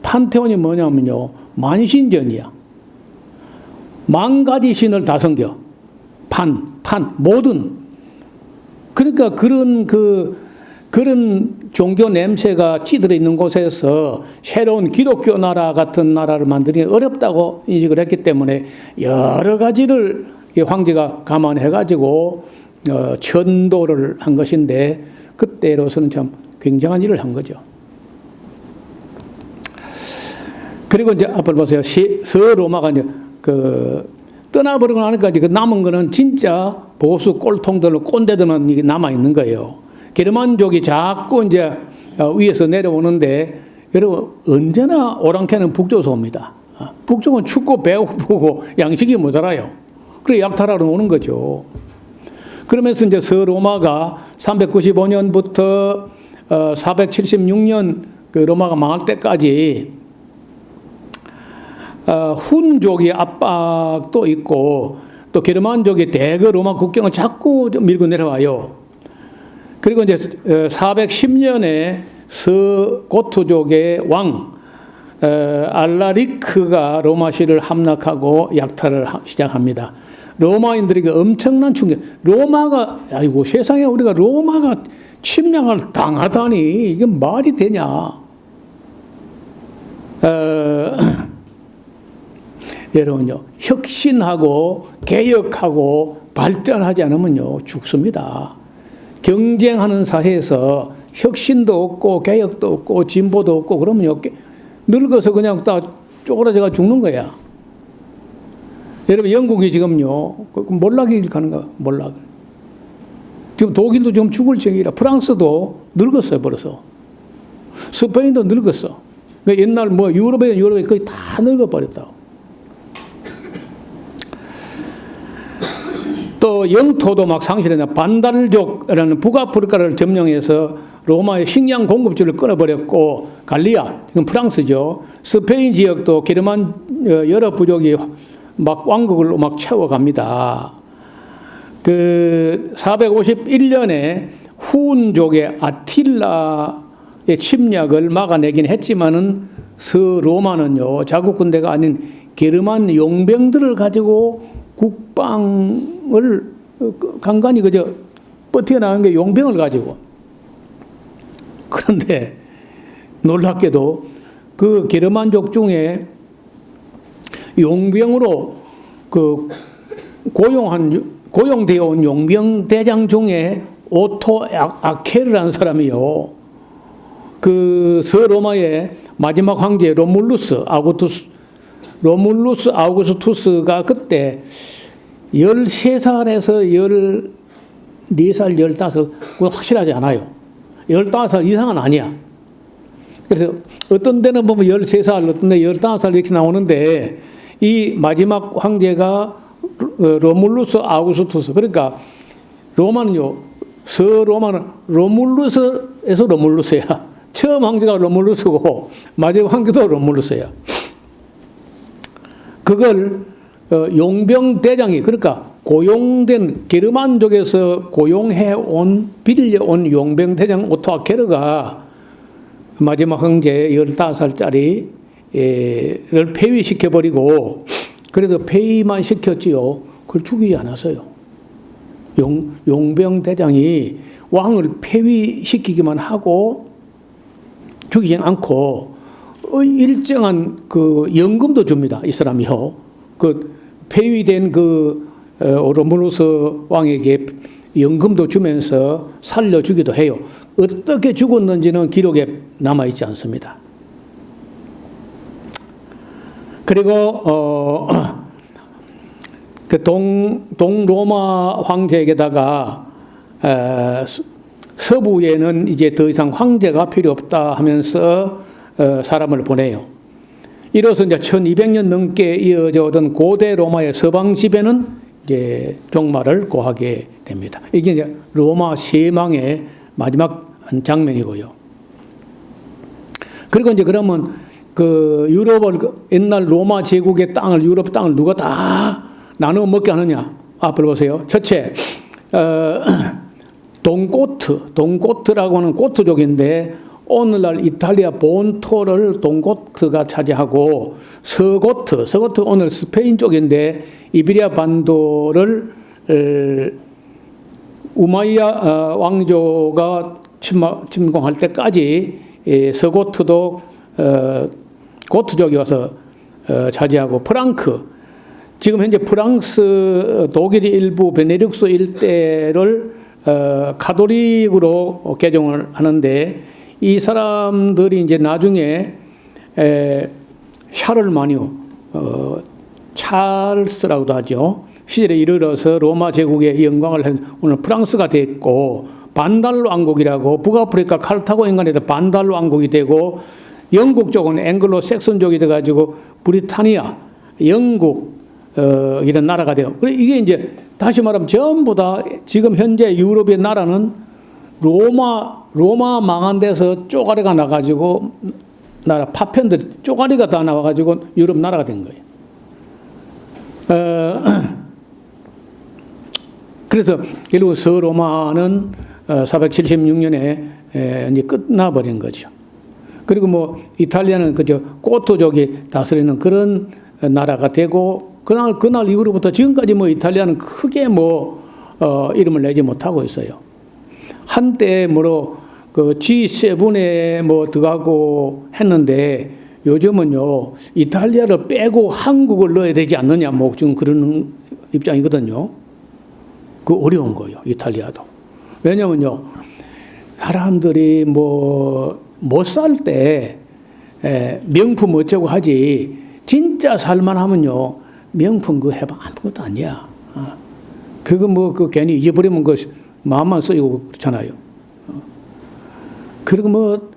판테온이 뭐냐면요. 만신전이야. 만 가지 신을 다 섬겨. 모든. 그러니까 그런 종교 냄새가 찌들어 있는 곳에서 새로운 기독교 나라 같은 나라를 만들기 어렵다고 인식을 했기 때문에 여러 가지를 황제가 감안해가지고 천도를 한 것인데 그때로서는 참 굉장한 일을 한 거죠. 그리고 이제 앞을 보세요. 서로마가 이제 떠나버리고 나니까 이제 그 남은 거는 진짜 보수 꼴통들, 꼰대들만 이게 남아있는 거예요. 게르만족이 자꾸 이제 위에서 내려오는데 여러분 언제나 오랑캐는 북쪽에서 옵니다. 북쪽은 춥고 배고프고 양식이 모자라요. 그래 약탈하러 오는 거죠. 그러면서 이제 서로마가 395년부터 476년 그 로마가 망할 때까지 훈족의 압박도 있고 또 게르만족이 대거 로마 국경을 자꾸 밀고 내려와요. 그리고 이제 410년에 서고트족의 왕 알라리크가 로마시를 함락하고 약탈을 시작합니다. 로마인들에게 엄청난 충격. 아이고 세상에 우리가 로마가 침략을 당하다니 이게 말이 되냐? 여러분요, 혁신하고 개혁하고 발전하지 않으면요 죽습니다. 경쟁하는 사회에서 혁신도 없고 개혁도 없고 진보도 없고 그러면요 늙어서 그냥 다 쪼그라져가 죽는 거야. 여러분 영국이 지금요 몰락이 가는 거야. 몰락. 지금 독일도 지금 죽을 지경이라. 프랑스도 늙었어요 벌써. 스페인도 늙었어. 그러니까 옛날 뭐 유럽에 거의 다 늙어버렸다고. 또 영토도 막 상실했나. 반달족이라는 북아프리카를 점령해서 로마의 식량 공급줄을 끊어버렸고 갈리아, 이건 프랑스죠. 스페인 지역도 게르만 여러 부족이 막 왕국을 막 채워갑니다. 451년에 후운족의 아틸라의 침략을 막아내긴 했지만은 서로마는요 자국 군대가 아닌 게르만 용병들을 가지고 국방을 간간히 그저 버텨나가는 게 용병을 가지고. 그런데 놀랍게도 그 게르만족 중에 용병으로 고용되어 온 용병 대장 중에 오토 아케르라는 사람이요. 그 서로마의 마지막 황제 로물루스 아우구스투스가 그때 13살에서 14살, 15, 그건 확실하지 않아요. 15살 이상은 아니야. 그래서 어떤 데는 보면 13살, 어떤 데 15살 이렇게 나오는데 이 마지막 황제가 로물루스 아우구스투스. 그러니까 로마는요, 서로마는 로물루스에서 로물루스야. 처음 황제가 로물루스고 마지막 황제도 로물루스야. 그걸 용병 대장이, 그러니까 고용된 게르만족에서 빌려온 용병 대장 오토 아케르가 마지막 황제 15살짜리를 폐위시켜버리고, 그래도 폐위만 시켰지요. 그걸 죽이지 않았어요. 용병 대장이 왕을 폐위시키기만 하고 죽이지 않고 일정한 그 연금도 줍니다. 이 사람이요. 그 폐위된 로물루스 왕에게 연금도 주면서 살려주기도 해요. 어떻게 죽었는지는 기록에 남아있지 않습니다. 그리고 그 동로마 황제에게다가 서부에는 이제 더 이상 황제가 필요 없다 하면서 사람을 보내요. 이로써 이제 1200년 넘게 이어져 오던 고대 로마의 서방 지배는 이제 종말을 고하게 됩니다. 이게 이제 로마 세망의 마지막 한 장면이고요. 그리고 이제 그러면 그 유럽을 옛날 로마 제국의 땅을 유럽 땅을 누가 다 나눠 먹게 하느냐? 앞을 보세요. 첫째, 동고트라고 하는 고트족인데 오늘날 이탈리아 본토를 동고트가 차지하고 서고트 오늘 스페인 쪽인데 이베리아 반도를 우마이야 왕조가 침공할 때까지 서고트도 고트족이 와서 차지하고 프랑크, 지금 현재 프랑스, 독일이 일부 베네룩스 일대를 카톨릭으로 개종을 하는데 이 사람들이 이제 나중에 샤를마뉴, 찰스라고도 하죠. 시절에 이르러서 로마 제국의 영광을 한 오늘 프랑스가 됐고 반달 왕국이라고 북아프리카 칼타고 인간에도 반달 왕국이 되고 영국 쪽은 앵글로 섹슨족이 돼가지고 브리타니아, 영국 이런 나라가 돼요. 이게 이제 다시 말하면 전부 다 지금 현재 유럽의 나라는 로마 망한 데서 쪼가리가 나가지고 나라 파편들 쪼가리가 다 나와가지고 유럽 나라가 된 거예요. 그래서 결국 서로마는 476년에 이제 끝나버린 거죠. 그리고 뭐 이탈리아는 그저 고토족이 다스리는 그런 나라가 되고 그날 이후로부터 지금까지 뭐 이탈리아는 크게 뭐 이름을 내지 못하고 있어요. 한때 뭐로 그 G7에 뭐 들어가고 했는데 요즘은요 이탈리아를 빼고 한국을 넣어야 되지 않느냐 뭐 지금 그런 입장이거든요. 그 어려운 거예요 이탈리아도. 왜냐면요 사람들이 뭐 못 살 때 명품 어쩌고 하지 진짜 살만하면요 명품 그거 해봐 아무것도 아니야. 그거 뭐 그 괜히 잊어버리면 그 마음만 쓰이고 그렇잖아요. 그리고 뭐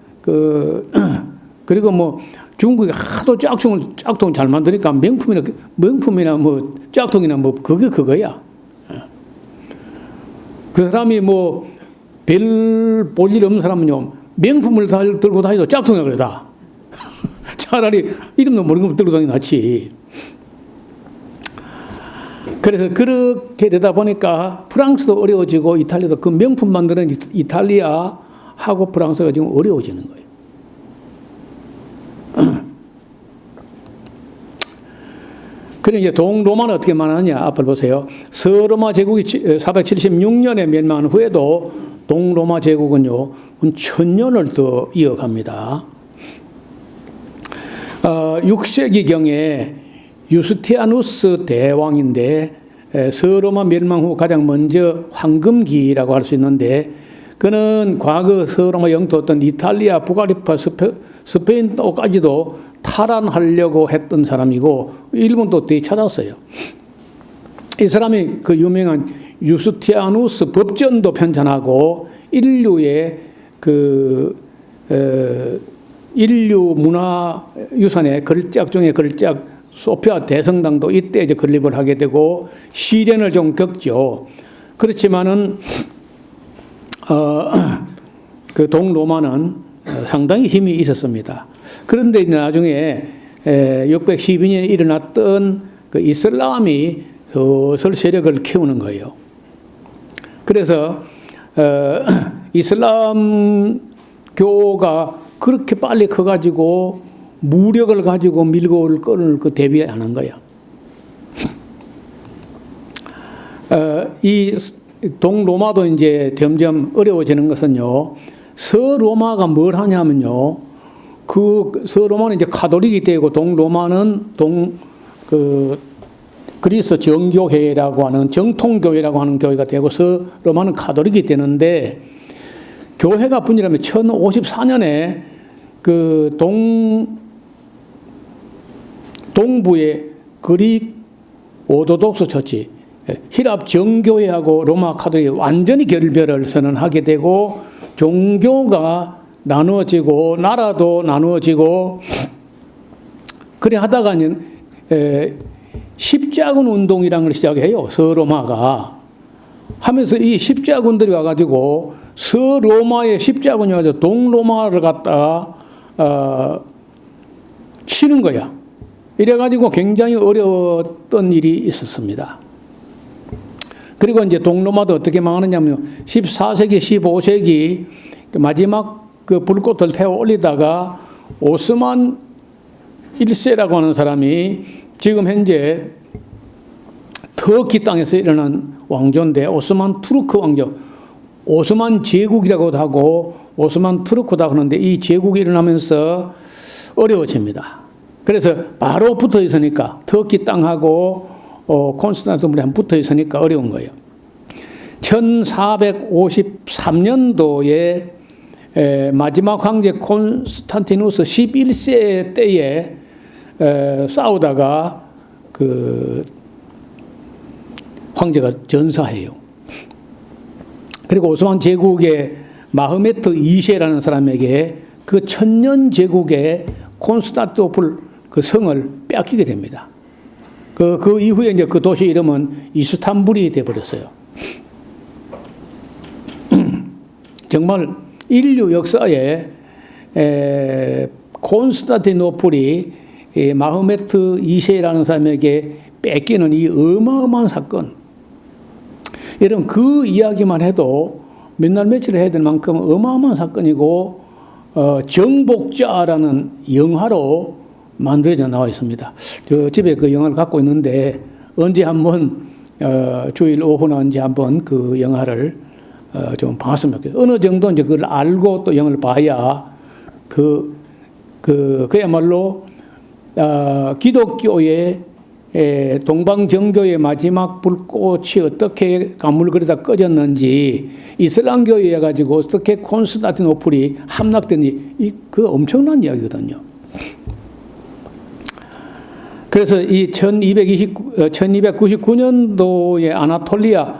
그리고 뭐 중국이 하도 짝퉁을 잘 만드니까 명품이나 뭐 짝퉁이나 뭐 그게 그거야. 그 사람이 뭐 별 볼 일 없는 사람은요 명품을 들고 다니도 짝퉁이라 그러다. 차라리 이름도 모르는 걸 들고 다니는 게 낫지. 그래서 그렇게 되다 보니까 프랑스도 어려워지고 이탈리아도 그 명품 만드는 이탈리아하고 프랑스가 지금 어려워지는 거예요. 그래 이제 동로마는 어떻게 말하느냐 앞을 보세요. 서로마 제국이 476년에 멸망한 후에도 동로마 제국은요 1000년을 더 이어갑니다. 6세기경에 유스티아누스 대왕인데 서로마 멸망 후 가장 먼저 황금기라고 할 수 있는데 그는 과거 서로마 영토였던 이탈리아, 북아프리카, 스페인까지도 탈환하려고 했던 사람이고 일본도 되찾았어요. 이 사람이 그 유명한 유스티아누스 법전도 편찬하고 인류의 인류 문화 유산의 걸작 중에 걸작 소피아 대성당도 이때 이제 건립을 하게 되고 시련을 좀 겪죠. 그렇지만은 그 동로마는 상당히 힘이 있었습니다. 그런데 이제 나중에 612년에 일어났던 그 이슬람이 슬슬 세력을 키우는 거예요. 그래서 이슬람교가 그렇게 빨리 커가지고 무력을 가지고 밀고 올 거를 그 대비하는 거야. 이 동로마도 이제 점점 어려워지는 것은요. 서로마가 뭘 하냐면요. 그 서로마는 이제 가톨릭이 되고 동로마는 그리스 정교회라고 하는 정통교회라고 하는 교회가 되고 서로마는 가톨릭이 되는데 교회가 분열하면 1054년에 그 동부의 그릭 오도독스 처치 히랍 정교회하고 로마 가톨릭이 완전히 결별을 선언하게 되고 종교가 나누어지고 나라도 나누어지고 그래 하다가는 십자군 운동이라는 걸 시작해요. 서로마가. 하면서 이 십자군들이 와가지고 서로마의 십자군이 와서 동로마를 갖다가 치는 거야. 이래가지고 굉장히 어려웠던 일이 있었습니다. 그리고 이제 동로마도 어떻게 망하느냐면 14세기, 15세기 마지막 그 불꽃을 태워 올리다가 오스만 1세라고 하는 사람이 지금 현재 터키 땅에서 일어난 왕조인데 오스만 투르크 왕조, 오스만 제국이라고도 하고 오스만 투르크다 하는데 이 제국이 일어나면서 어려워집니다. 그래서 바로 붙어 있으니까 터키 땅하고 콘스탄티노플이 붙어 있으니까 어려운 거예요. 1453년도에 마지막 황제 콘스탄티누스 11세 때에 싸우다가 그 황제가 전사해요. 그리고 오스만 제국의 마흐메트 2세라는 사람에게 그 천년 제국의 콘스탄티노플 그 성을 뺏기게 됩니다. 그 이후에 이제 그 도시 이름은 이스탄불이 되어버렸어요. 정말 인류 역사에 콘스탄티노플이 마흐메트 2세라는 사람에게 뺏기는 이 어마어마한 사건. 여러분 그 이야기만 해도 몇 날 며칠 해야 될 만큼 어마어마한 사건이고 정복자라는 영화로 만들어져 나와 있습니다. 저 집에 그 영화를 갖고 있는데 언제 한번 주일 오후나 언제 한번 그 영화를 좀 봤으면 좋겠어요. 어느 정도 이제 그걸 알고 또 영화를 봐야 그야말로 기독교의 동방정교의 마지막 불꽃이 어떻게 가물거리다 꺼졌는지, 이슬람교에 가지고 어떻게 콘스탄티노플이 함락된지, 그 엄청난 이야기거든요. 그래서 이 1299년도에 아나톨리아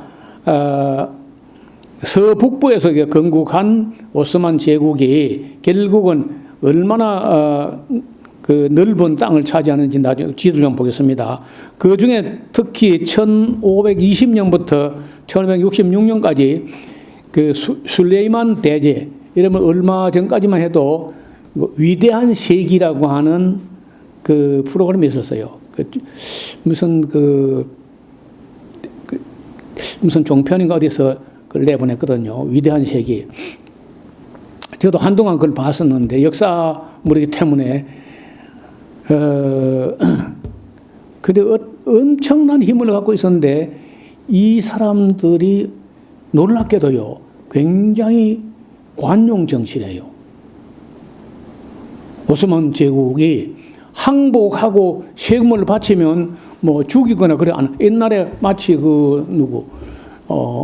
서북부에서 건국한 오스만 제국이 결국은 얼마나 그 넓은 땅을 차지하는지 나중에 지도를 좀 보겠습니다. 그 중에 특히 1520년부터 1566년까지 그 술레이만 대제, 이러면 얼마 전까지만 해도 위대한 세기라고 하는 그 프로그램이 있었어요. 무슨 종편인가 어디서 그걸 내보냈거든요. 위대한 세기. 저도 한동안 그걸 봤었는데 역사물이기 때문에 근데 엄청난 힘을 갖고 있었는데 이 사람들이 놀랍게도요 굉장히 관용 정치래요. 오스만 제국이 항복하고 세금을 바치면 뭐 죽이거나 그래. 옛날에 마치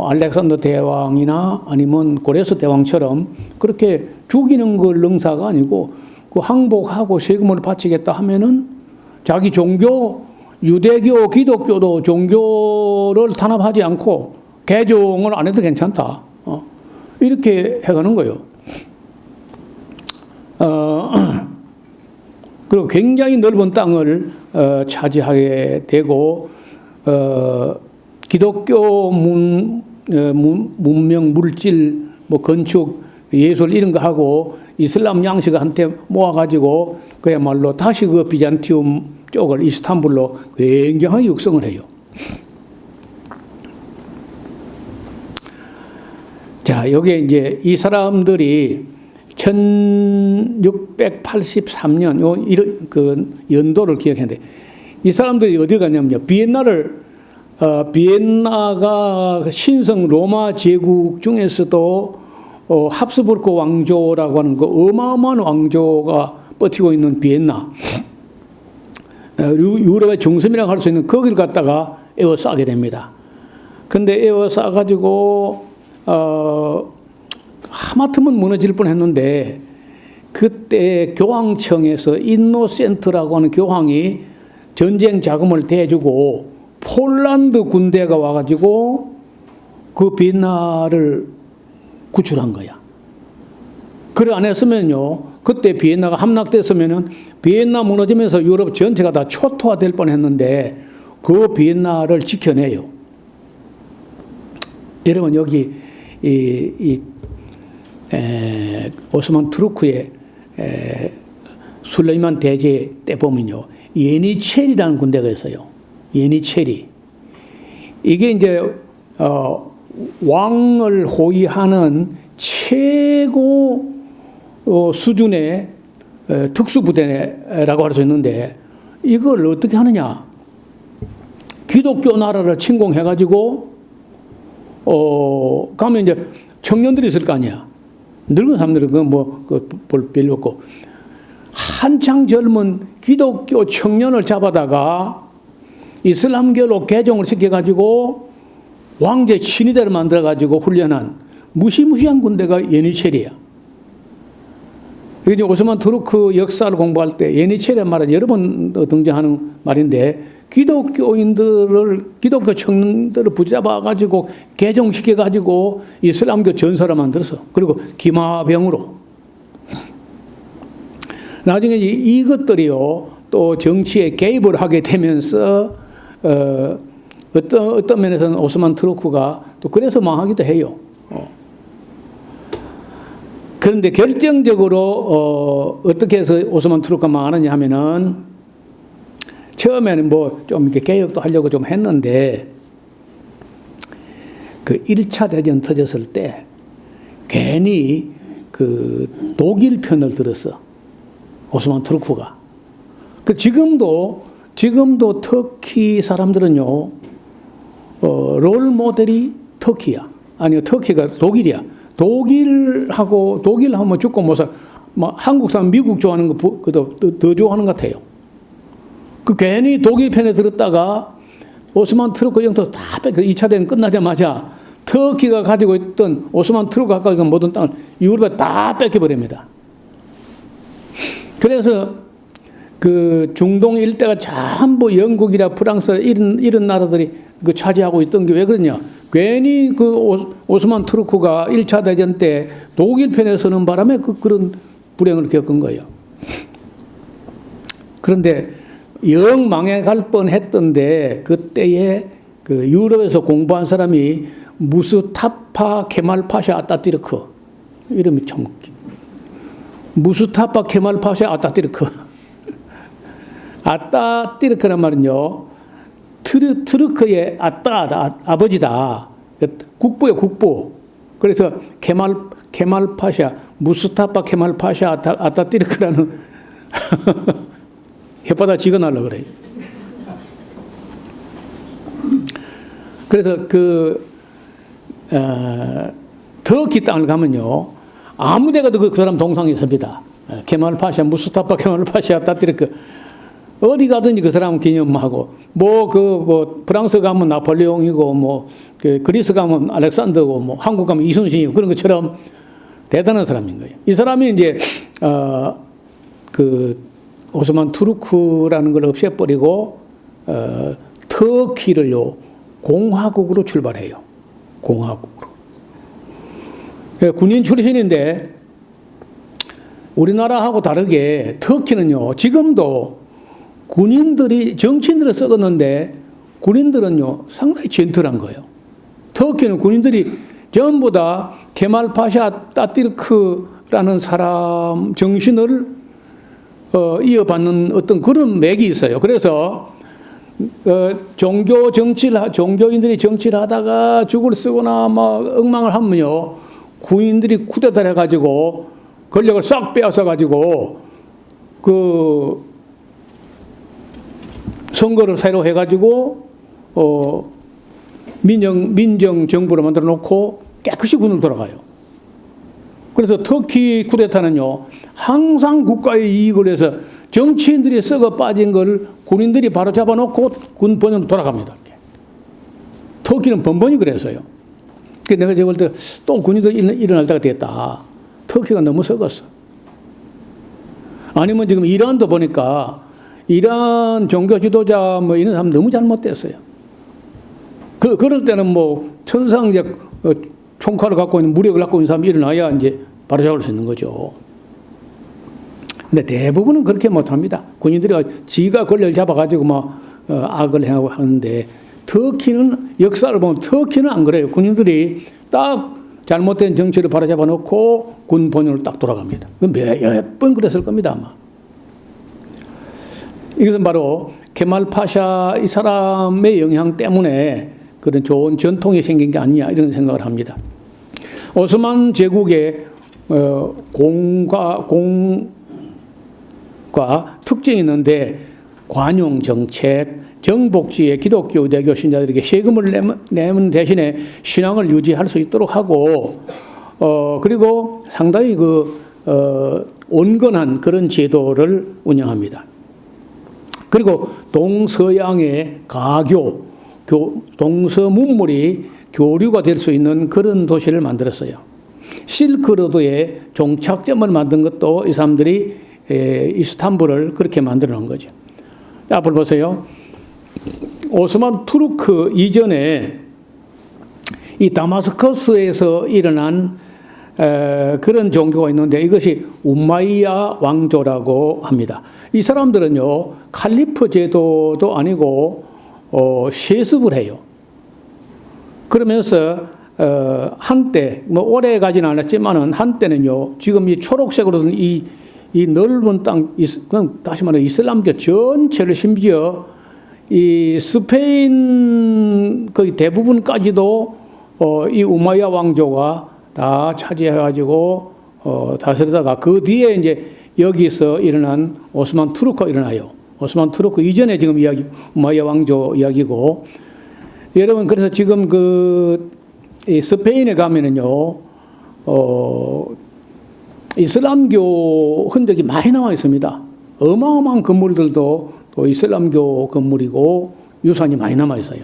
알렉산더 대왕이나 아니면 고레스 대왕처럼 그렇게 죽이는 걸 능사가 아니고 그 항복하고 세금을 바치겠다 하면은 자기 종교, 유대교, 기독교도 종교를 탄압하지 않고 개종을 안 해도 괜찮다. 이렇게 해가는 거예요. 그리고 굉장히 넓은 땅을 차지하게 되고 기독교 문명, 물질, 뭐 건축, 예술 이런 거 하고 이슬람 양식한테 모아가지고 그야말로 다시 그 비잔티움 쪽을 이스탄불로 굉장히 육성을 해요. 자, 여기에 이제 이 사람들이 1683년 그 연도를 기억했는데 이 사람들이 어딜 갔냐면요. 비엔나가 신성 로마 제국 중에서도 합스부르크 왕조라고 하는 그 어마어마한 왕조가 버티고 있는 비엔나, 유럽의 중심이라고 할 수 있는 거기를 갖다가 에워싸게 됩니다. 근데 에워싸가지고 하마터면 무너질 뻔했는데 그때 교황청에서 인노센트라고 하는 교황이 전쟁 자금을 대주고 폴란드 군대가 와가지고 그 비엔나를 구출한 거야. 그래 안 했으면요, 그때 비엔나가 함락됐으면은 비엔나 무너지면서 유럽 전체가 다 초토화될 뻔했는데 그 비엔나를 지켜내요. 여러분 여기 오스만 투르크의 술레이만 대제 때 보면요, 예니체리라는 군대가 있어요. 예니체리. 이게 이제 왕을 호위하는 최고 수준의 특수부대라고 할 수 있는데, 이걸 어떻게 하느냐? 기독교 나라를 침공해가지고 가면 이제 청년들이 있을 거 아니야. 늙은 사람들은 볼 필요 없고, 한창 젊은 기독교 청년을 잡아다가 이슬람교로 개종을 시켜가지고 왕제 친위대를 만들어가지고 훈련한 무시무시한 군대가 예니체리야. 이게 오스만 투르크 역사를 공부할 때 예니체리란 말은 여러 번 등장하는 말인데, 기독교 청년들을 붙잡아가지고 개종시켜가지고 이슬람교 전사를 만들었어. 그리고 기마병으로. 나중에 이것들이요, 또 정치에 개입을 하게 되면서 어떤 면에서는 오스만 투르크가 또 그래서 망하기도 해요. 그런데 결정적으로 어떻게 해서 오스만 투르크가 망하느냐 하면은, 처음에는 좀 이렇게 개혁도 하려고 좀 했는데, 그 1차 대전 터졌을 때 괜히 그 독일 편을 들었어. 오스만 투르크가. 지금도 터키 사람들은요, 롤 모델이 터키야. 아니요, 터키가 독일이야. 독일 하면 죽고 못 살. 한국 사람 미국 좋아하는 거 더 좋아하는 것 같아요. 괜히 독일 편에 들었다가 오스만 투르크 영토 다 2차 대전 끝나자마자 터키가 가지고 있던, 오스만 투르크가 가지고 있던 모든 땅을 유럽에 다 뺏겨버립니다. 그래서 그 중동 일대가 전부 영국이라 프랑스 이런 나라들이 차지하고 있던 게 왜 그러냐? 괜히 오스만 투르크가 1차 대전 때 독일 편에 서는 바람에 그런 불행을 겪은 거예요. 그런데 영 망해갈 뻔했던데, 그때에 그 유럽에서 공부한 사람이 무스타파 케말 파샤 아타투르크, 이름이 참 웃겨. 무스타파 케말 파샤 아타투르크. 아타투르크란 말은요, 트르크의 아버지다. 국부예요, 국부. 그래서 케말 파샤, 무스타파 케말 파샤 아타투르크라는 혓바닥 찍어달라고 그래요. 그래서 터키 땅을 가면요, 아무 데 가도 그 사람 동상이 있습니다. 케말 파샤, 무스타파 케말 파샤 아타투르크. 어디 가든지 그 사람 기념하고, 프랑스 가면 나폴레옹이고, 그리스 가면 알렉산더고, 한국 가면 이순신이고, 그런 것처럼 대단한 사람인 거예요. 이 사람이 이제, 오스만 투르크라는 걸 없애버리고, 터키를요, 공화국으로 출발해요. 공화국으로. 군인 출신인데, 우리나라하고 다르게 터키는요, 지금도 정치인들을 썩었는데, 군인들은요, 상당히 젠틀한 거예요. 터키는 군인들이 전부 다 케말 파샤 아타투르크라는 사람 정신을 이어받는 어떤 그런 맥이 있어요. 그래서 종교인들이 정치를 하다가 죽을 쓰거나 엉망을 하면요, 군인들이 쿠데타를 해가지고 권력을 싹 빼앗아가지고 선거를 새로 해가지고 민정 정부를 만들어 놓고 깨끗이 군을 돌아가요. 그래서 터키 쿠데타는요, 항상 국가의 이익을 해서 정치인들이 썩어 빠진 걸 군인들이 바로 잡아놓고 군 번영으로 돌아갑니다. 터키는 번번이 그래서요. 내가 저걸 때 또 군인들 일어날 때가 됐다. 터키가 너무 썩었어. 아니면 지금 이란도 보니까 이란 종교 지도자 이런 사람 너무 잘못됐어요. 그럴 때는 천상적 총칼을 갖고 있는 무력을 갖고 있는 사람이 일어나야 이제 바로 잡을 수 있는 거죠. 근데 대부분은 그렇게 못합니다. 군인들이 지가 권력을 잡아가지고 악을 행하고 하는데 터키는 역사를 보면 터키는 안 그래요. 군인들이 딱 잘못된 정치를 바로잡아 놓고 군 본연으로 딱 돌아갑니다. 몇 번 그랬을 겁니다 아마. 이것은 바로 케말 파샤 이 사람의 영향 때문에 그런 좋은 전통이 생긴 게 아니냐 이런 생각을 합니다. 오스만 제국의 공과 특징이 있는데 관용 정책, 정복지의 기독교 대교 신자들에게 세금을 내는 대신에 신앙을 유지할 수 있도록 하고 그리고 상당히 온건한 그런 제도를 운영합니다. 그리고 동서양의 가교, 동서문물이 교류가 될 수 있는 그런 도시를 만들었어요. 실크로드의 종착점을 만든 것도 이 사람들이 이스탄불을 그렇게 만들어 놓은 거죠. 앞을 보세요. 오스만 투르크 이전에 이 다마스커스에서 일어난 그런 종교가 있는데 이것이 우마이야 왕조라고 합니다. 이 사람들은요 칼리프 제도도 아니고 세습을 해요. 그러면서 한때 뭐 오래 가지는 않았지만은 한때는요 지금 이 초록색으로 된 이 넓은 땅, 다시 말해 이슬람교 전체를 심지어 이 스페인 거의 대부분까지도 이 우마이야 왕조가 다 차지해가지고 다스리다가 그 뒤에 이제 여기서 일어난 오스만 투르크가 일어나요. 오스만 투르크 이전에 지금 이야기 우마이야 왕조 이야기고 여러분 그래서 지금 이 스페인에 가면은요 이슬람교 흔적이 많이 남아 있습니다. 어마어마한 건물들도 또 이슬람교 건물이고 유산이 많이 남아 있어요.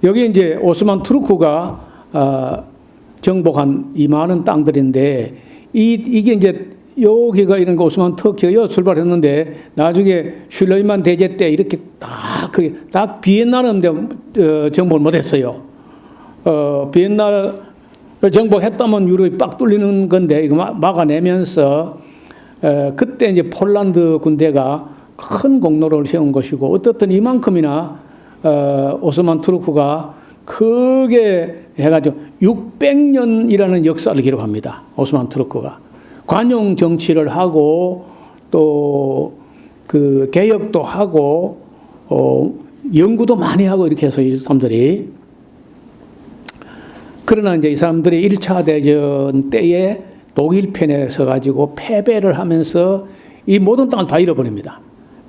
여기 이제 오스만 투르크가 정복한 이 많은 땅들인데 이게 이제 여기가 이런 거 오스만 터키가 출발했는데 나중에 슐레이만 대제 때 이렇게 딱 비엔나는 정복을 못했어요. 비엔나를 정복했다면 유럽이 빡 뚫리는 건데 이거 막아내면서 그때 이제 폴란드 군대가 큰 공로를 세운 것이고 어떻든 이만큼이나 오스만 투르크가 크게 해가지고 600년이라는 역사를 기록합니다. 오스만 투르크가 관용 정치를 하고 또 그 개혁도 하고 연구도 많이 하고 이렇게 해서 이 사람들이 그러나 이제 이 사람들이 1차 대전 때에 독일 편에 서가지고 패배를 하면서 이 모든 땅을 다 잃어버립니다.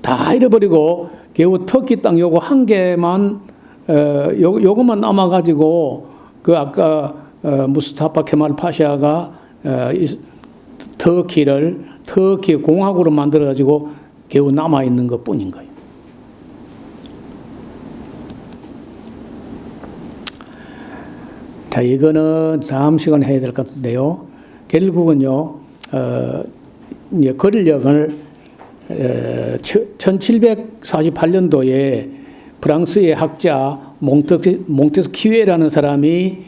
다 잃어버리고 겨우 터키 땅 요거 한 개만 요것만 남아가지고 그 아까 무스타파 케말 파샤가 터키 공화국으로 만들어가지고 겨우 남아있는 것 뿐인 거예요. 자, 이거는 다음 시간에 해야 될 것 같은데요. 결국은요, 이제 권력을 1748년도에 프랑스의 학자 몽테스키에라는 사람이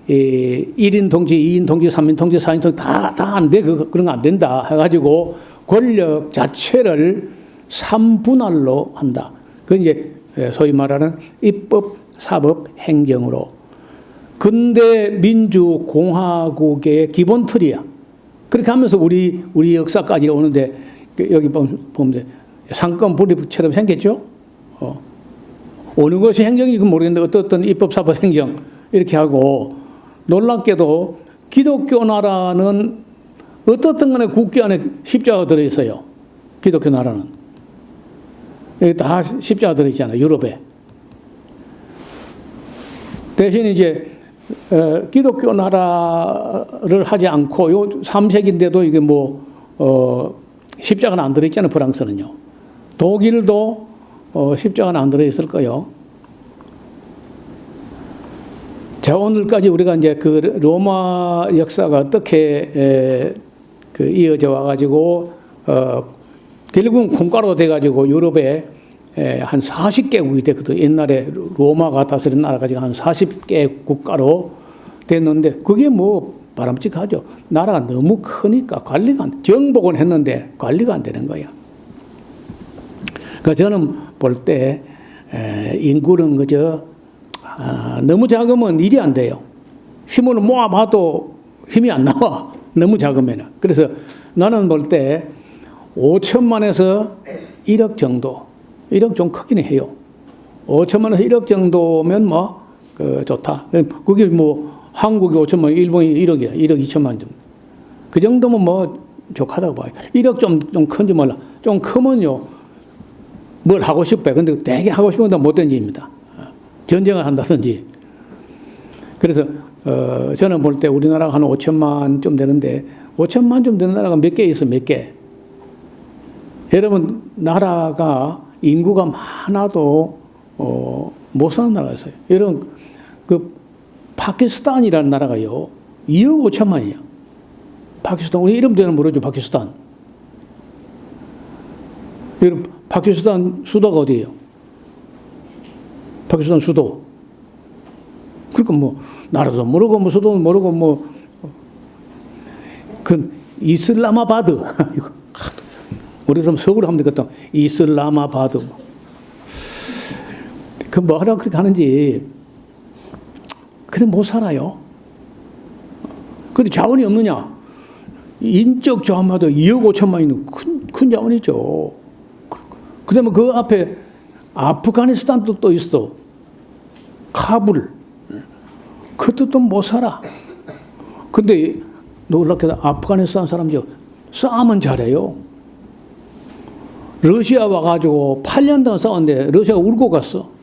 1인 통치, 2인 통치, 3인 통치, 4인 통치 다 안 돼. 그런 거 안 된다. 해가지고 권력 자체를 3분할로 한다. 그건 이제 소위 말하는 입법, 사법, 행정으로. 근대 민주공화국의 기본 틀이야. 그렇게 하면서 우리 역사까지 오는데 여기 보면 상권 분립처럼 생겼죠. 어느 것이 행정인지 모르겠는데 어떤 입법, 사법, 행정 이렇게 하고 놀랍게도 기독교 나라는 어떻든 간에 국기 안에 십자가 들어있어요. 기독교 나라는. 여기 다 십자가 들어있잖아요. 유럽에. 대신 이제 기독교 나라를 하지 않고 요 3세기인데도 이게 십자가는 안 들어있잖아요. 프랑스는요. 독일도 십자가는 안 들어있을 거예요. 자, 오늘까지 우리가 이제 그 로마 역사가 어떻게 이어져 와가지고 결국은 콩가루가 돼가지고 유럽에 한 40개국이 됐거든요. 옛날에 로마가 다스린 나라가 지금 한 40개 국가로 됐는데 그게 바람직하죠. 나라가 너무 크니까 정복은 했는데 관리가 안 되는 거야. 그러니까 저는 볼 때 인구는 그저 너무 작으면 일이 안 돼요. 힘을 모아봐도 힘이 안 나와. 너무 작으면. 그래서 나는 볼 때 5천만에서 1억 정도. 1억 좀 크긴 해요. 5천만에서 1억 정도면 좋다. 그게 한국이 5천만, 일본이 1억이야. 1억 2천만 정도. 그 정도면 좋다고 봐요. 1억 좀 큰지 몰라. 좀 크면요. 뭘 하고 싶어요. 근데 되게 하고 싶은 건 못 된 짓입니다. 전쟁을 한다든지. 그래서, 저는 볼 때 우리나라가 한 5천만 좀 되는데, 5천만 좀 되는 나라가 몇 개 있어, 몇 개. 여러분, 나라가 인구가 많아도, 못 사는 나라가 있어요. 여러분, 파키스탄이라는 나라가요, 2억 5천만이에요. 파키스탄, 우리 이름대로 모르죠, 파키스탄. 여러분, 파키스탄 수도가 어디예요? 파키스탄 수도. 그러니까 나라도 모르고, 수도도 모르고, 이슬라마바드. 우리 서울 하면 되겠다. 이슬라마바드. 뭐하라고 그렇게 하는지. 근데 못 살아요. 근데 자원이 없느냐? 인적 자원마다 2억 5천만 있는 큰 자원이죠. 그 다음에 그 앞에 아프가니스탄도 또 있어. 카불. 그것도 또 못 살아. 근데 놀랍게도 아프가니스탄 사람들 싸움은 잘해요. 러시아 와가지고 8년 동안 싸웠는데 러시아가 울고 갔어.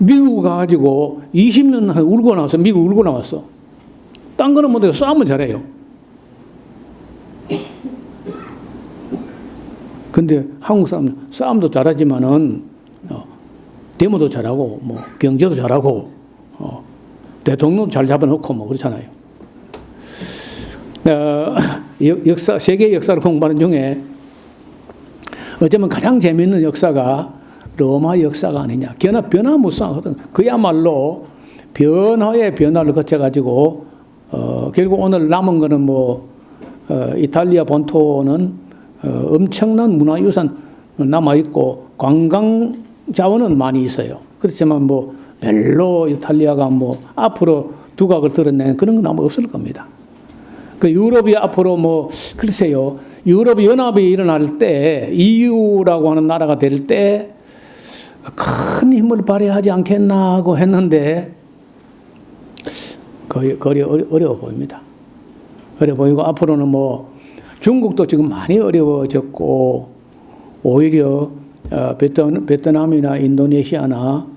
미국 가가지고 20년 울고 나왔어. 미국 울고 나왔어. 딴 거는 못해도 싸움은 잘해요. 근데 한국 사람 싸움도 잘하지만은 데모도 잘하고 경제도 잘하고 대통령도 잘 잡아놓고 그렇잖아요. 세계 역사를 공부하는 중에 어쩌면 가장 재미있는 역사가 로마 역사가 아니냐. 변화무쌍하거든. 그야말로 변화의 변화를 거쳐가지고 결국 오늘 남은 거는 이탈리아 본토는 엄청난 문화유산 남아있고 관광 자원은 많이 있어요. 그렇지만 별로 이탈리아가 앞으로 두각을 드러내는 그런 건 아마 없을 겁니다. 그 유럽이 앞으로 글쎄요. 유럽 연합이 일어날 때 EU라고 하는 나라가 될 때 큰 힘을 발휘하지 않겠나 하고 했는데 거의 어려워 보입니다. 어려워 보이고 앞으로는 중국도 지금 많이 어려워졌고 오히려 베트남이나 인도네시아나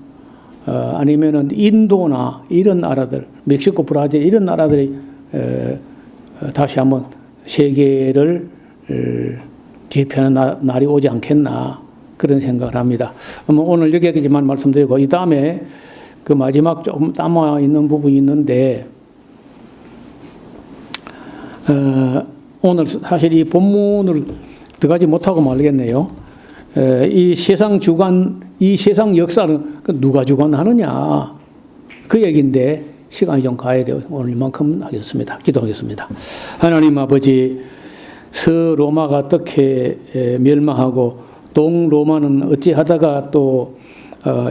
아니면은 인도나 이런 나라들, 멕시코, 브라질 이런 나라들이 다시 한번 세계를 제패하는 날이 오지 않겠나 그런 생각을 합니다. 오늘 여기까지만 말씀드리고 이 다음에 그 마지막 조금 남아 있는 부분이 있는데 오늘 사실 이 본문을 들어가지 못하고 말겠네요. 이 세상 주관, 이 세상 역사는 누가 주관하느냐 그 얘기인데 시간이 좀 가야 돼요. 오늘 이만큼 하겠습니다. 기도하겠습니다. 하나님 아버지, 서로마가 어떻게 멸망하고 동로마는 어찌하다가 또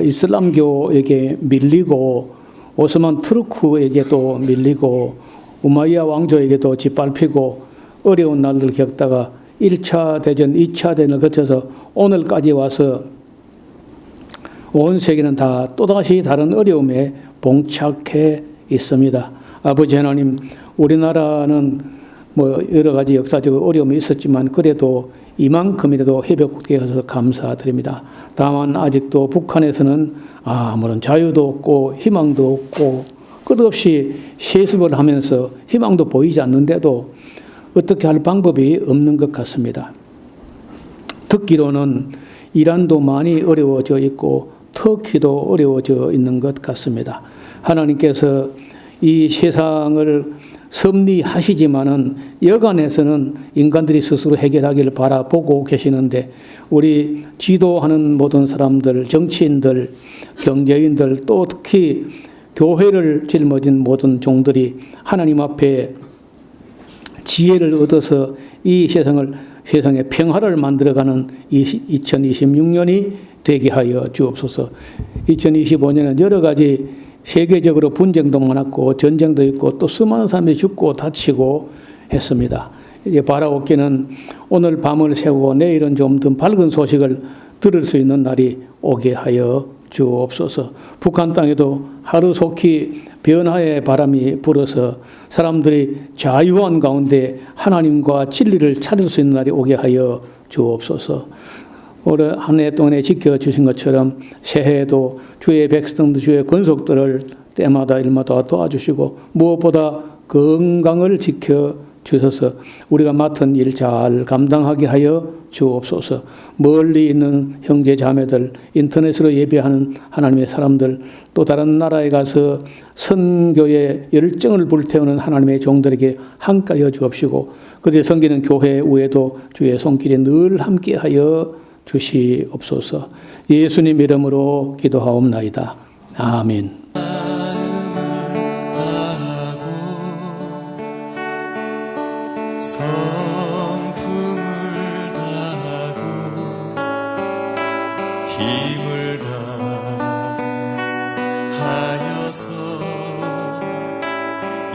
이슬람교에게 밀리고 오스만 투르크에게 또 밀리고 우마이야 왕조에게도 짓밟히고 어려운 날들을 겪다가 1차 대전, 2차 대전을 거쳐서 오늘까지 와서 온 세계는 다 또다시 다른 어려움에 봉착해 있습니다. 아버지 하나님, 우리나라는 여러 가지 역사적 어려움이 있었지만 그래도 이만큼이라도 회복되어서 감사드립니다. 다만 아직도 북한에서는 아무런 자유도 없고 희망도 없고 끝없이 세습을 하면서 희망도 보이지 않는데도 어떻게 할 방법이 없는 것 같습니다. 듣기로는 이란도 많이 어려워져 있고 터키도 어려워져 있는 것 같습니다. 하나님께서 이 세상을 섭리하시지만은 여간에서는 인간들이 스스로 해결하기를 바라보고 계시는데 우리 지도하는 모든 사람들, 정치인들, 경제인들 또 특히 교회를 짊어진 모든 종들이 하나님 앞에 지혜를 얻어서 이 세상에 평화를 만들어가는 2026년이 되게 하여 주옵소서. 2025년은 여러 가지 세계적으로 분쟁도 많았고 전쟁도 있고 또 수많은 사람이 죽고 다치고 했습니다. 이제 바라옵기는 오늘 밤을 새우고 내일은 좀 더 밝은 소식을 들을 수 있는 날이 오게 하여 주옵소서. 북한 땅에도 하루속히 변화의 바람이 불어서 사람들이 자유한 가운데 하나님과 진리를 찾을 수 있는 날이 오게 하여 주옵소서. 올해 한 해 동안에 지켜주신 것처럼 새해에도 주의 백성들, 주의 권속들을 때마다 일마다 도와주시고 무엇보다 건강을 지켜주셔서 우리가 맡은 일 잘 감당하게 하여 주옵소서. 멀리 있는 형제 자매들, 인터넷으로 예배하는 하나님의 사람들, 또 다른 나라에 가서 선교의 열정을 불태우는 하나님의 종들에게 함께하여 주옵시고 그들이 섬기는 교회 외에도 주의 손길에 늘 함께하여 주시옵소서. 예수님 이름으로 기도하옵나이다. 아멘. 성품을 다하고 힘을 다하여서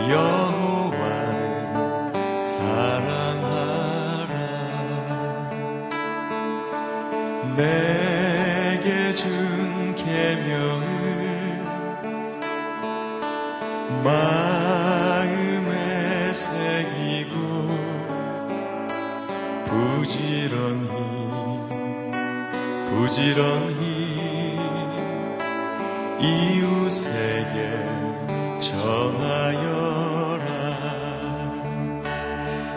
여호와를 사랑하라. 내게 준 계명을 마음에 새기고 부지런히 이웃에게 전하여라.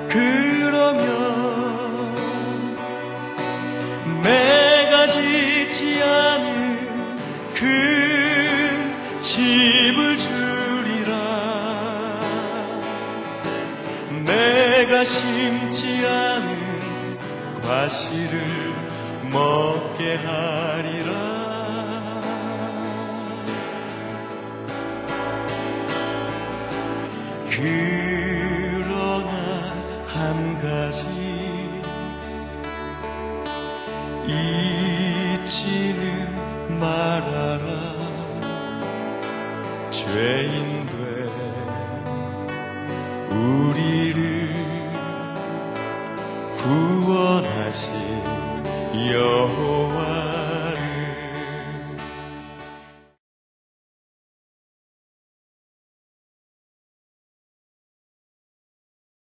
그러면 내가 짓지 않은 큰 집을 주리라. 내가 심지 않은 과실을 먹게 하리라. 그러나 한 가지 잊지는 말아라. 죄인 된 우리를 구원하신 여호와